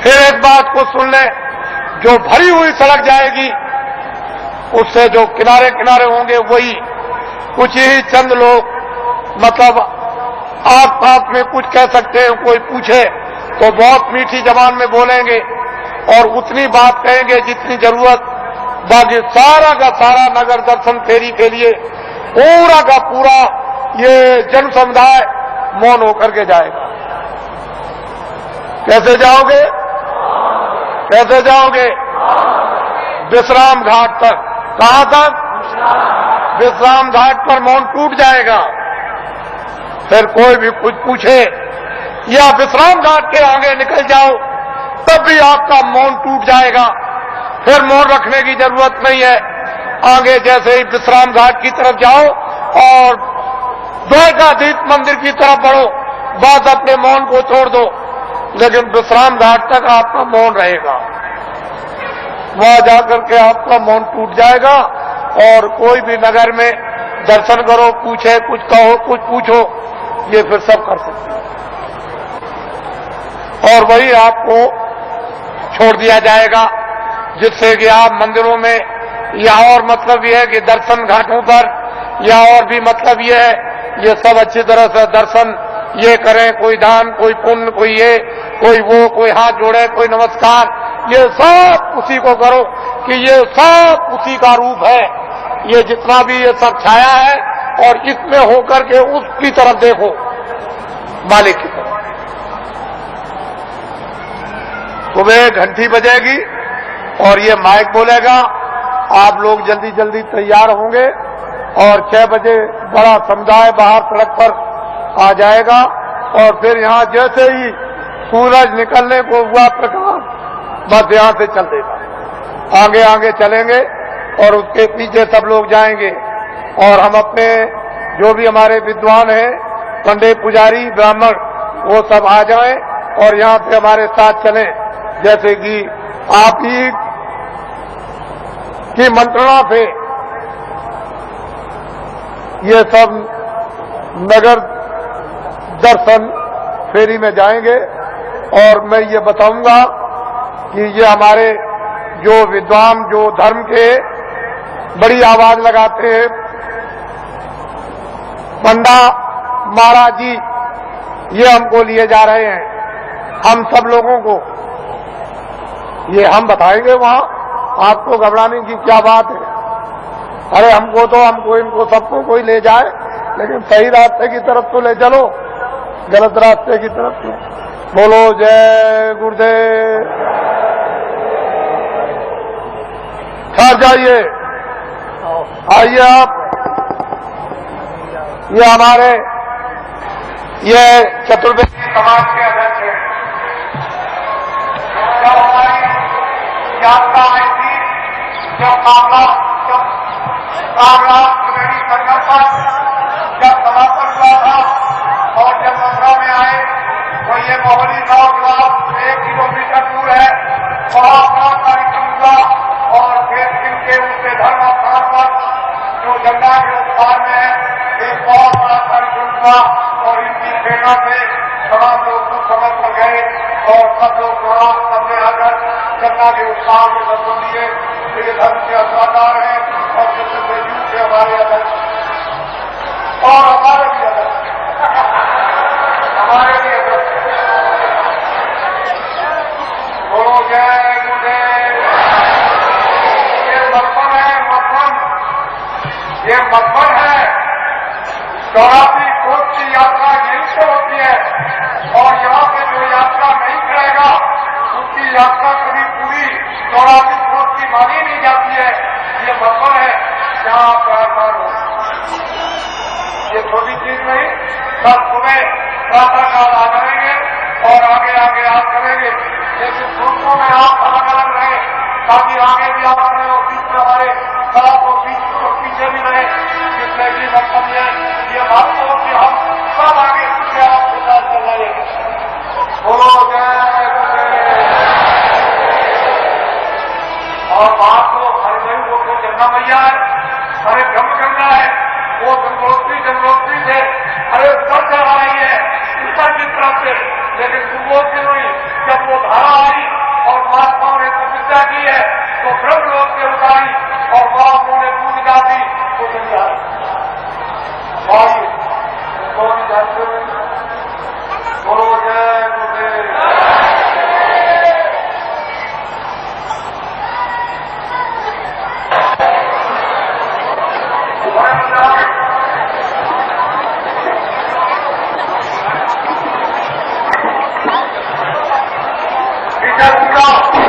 फिर एक बात को सुन लें, जो भरी हुई सड़क जाएगी उससे जो किनारे किनारे होंगे वही कुछ ही चंद लोग मतलब आस पास में कुछ कह सकते हैं, कोई पूछे तो बहुत मीठी जबान में बोलेंगे और उतनी बात कहेंगे जितनी जरूरत, बाकी सारा का सारा नगर दर्शन फेरी के लिए पूरा का पूरा ये जन समुदाय मौन होकर के जाएगा। कैसे जाओगे? कैसे जाओगे? विश्राम घाट तक। कहां तक? विश्राम घाट पर मौन टूट जाएगा। फिर कोई भी कुछ पूछे या विश्राम घाट के आगे निकल जाओ तब भी आपका मौन टूट जाएगा। फिर मौन रखने की जरूरत नहीं है। आगे जैसे ही विश्राम घाट की तरफ जाओ और द्वारकाधीश मंदिर की तरफ बढ़ो, बस अपने मौन को छोड़ दो, लेकिन विश्राम घाट तक आपका मौन रहेगा। वहां जाकर के आपका मौन टूट जाएगा और कोई भी नगर में दर्शन करो, पूछे, कुछ कहो, कुछ पूछो, ये फिर सब कर सकते हैं और वही आपको छोड़ दिया जाएगा, जिससे कि आप मंदिरों में या और मतलब यह है कि दर्शन घाटों पर या और भी मतलब यह है, ये सब अच्छी तरह से दर्शन ये करें, कोई दान, कोई पुण्य, कोई ये, कोई वो, कोई हाथ जोड़े, कोई नमस्कार, ये सब उसी को करो कि ये सब उसी का रूप है। ये जितना भी ये सब छाया है और इसमें होकर के उसकी तरफ देखो, मालिक की तरफ। सुबह घंटी बजेगी और ये माइक बोलेगा, आप लोग जल्दी जल्दी तैयार होंगे और 6 बजे बड़ा समुदाय बाहर सड़क पर आ जाएगा और फिर यहां जैसे ही सूरज निकलने को हुआ प्रकाश, बस यहां से चल देगा। आगे आगे चलेंगे और उसके पीछे सब लोग जाएंगे और हम अपने जो भी हमारे विद्वान हैं, पंडित, पुजारी, ब्राह्मण, वो सब आ जाएं और यहां से हमारे साथ चलें। जैसे कि आप ही की मंत्रणा से ये सब नगर दर्शन फेरी में जाएंगे और मैं ये बताऊंगा कि ये हमारे जो विद्वान, जो धर्म के बड़ी आवाज लगाते हैं, पंडा महाराज जी, ये हमको लिए जा रहे हैं। हम सब लोगों को ये हम बताएंगे वहां, आपको घबराने की क्या बात है? अरे हमको तो इनको सबको कोई ले जाए, लेकिन सही रास्ते की तरफ तो ले चलो, गलत रास्ते की तरफ क्यों? बोलो जय गुरुदेव। ठहर जाइए, आइए आप। ये हमारे ये चतुर्वेदी समाज के अध्यक्ष हैं। जब हमारी यात्रा आई थी, जब कामला त्रिवेणी संगम पर जब समापन हुआ था और जब मथुरा में आए तो ये मोहली गांव के बाद 1 किलोमीटर दूर है, वहां बड़ा कार्यक्रम हुआ और फिर इनके उसके धर्म स्थान पर जो गंगा के उत्पाद में है, एक बहुत बड़ा कार्यक्रम हुआ और इनकी प्रेरणा से तमाम लोग कुछ समय पर गए और सब लोग वहां सबने आकर गंगा के उत्साह में दर्शन दिए। ये धर्म के अवतार हैं और चतुर्वेदियों के हमारे अध्यक्ष और हमारे भी अध्यक्ष, हमारे भी अध्यक्ष। बोलो जय गुरुदेव। ये मधुबन है, मधुबन, ये मधुबन है। 84 कोस की यात्रा यहीं से होती है और यहाँ पे जो यात्रा नहीं करेगा उसकी यात्रा कभी पूरी 84 कोस की मानी नहीं जाती है। ये मधुबन है जहाँ प्रार्थना हो। ये छोटी चीज नहीं, कल सुबह प्रातः काल आ जाएंगे और आगे आगे आप करेंगे, लेकिन ग्रुपों में आप अलग अलग रहे ताकि आगे भी आप रहे और बीच में हमारे सड़क और बीच और पीछे भी रहे, जिससे कि मतलब ये बात हो कि हम सब आगे पीछे आपके साथ चल रहे हैं। बोलो जय गुरुदेव। और बात तो हरे भाई वो तो गंगा मैया है, अरे गंगा है, वो गंगोत्री से अरे सब जगह आई है ऊपर की तरफ से, लेकिन सुबह की हुई जब वो धारा आई और महात्माओं ने तपस्या की है व्यक्ति का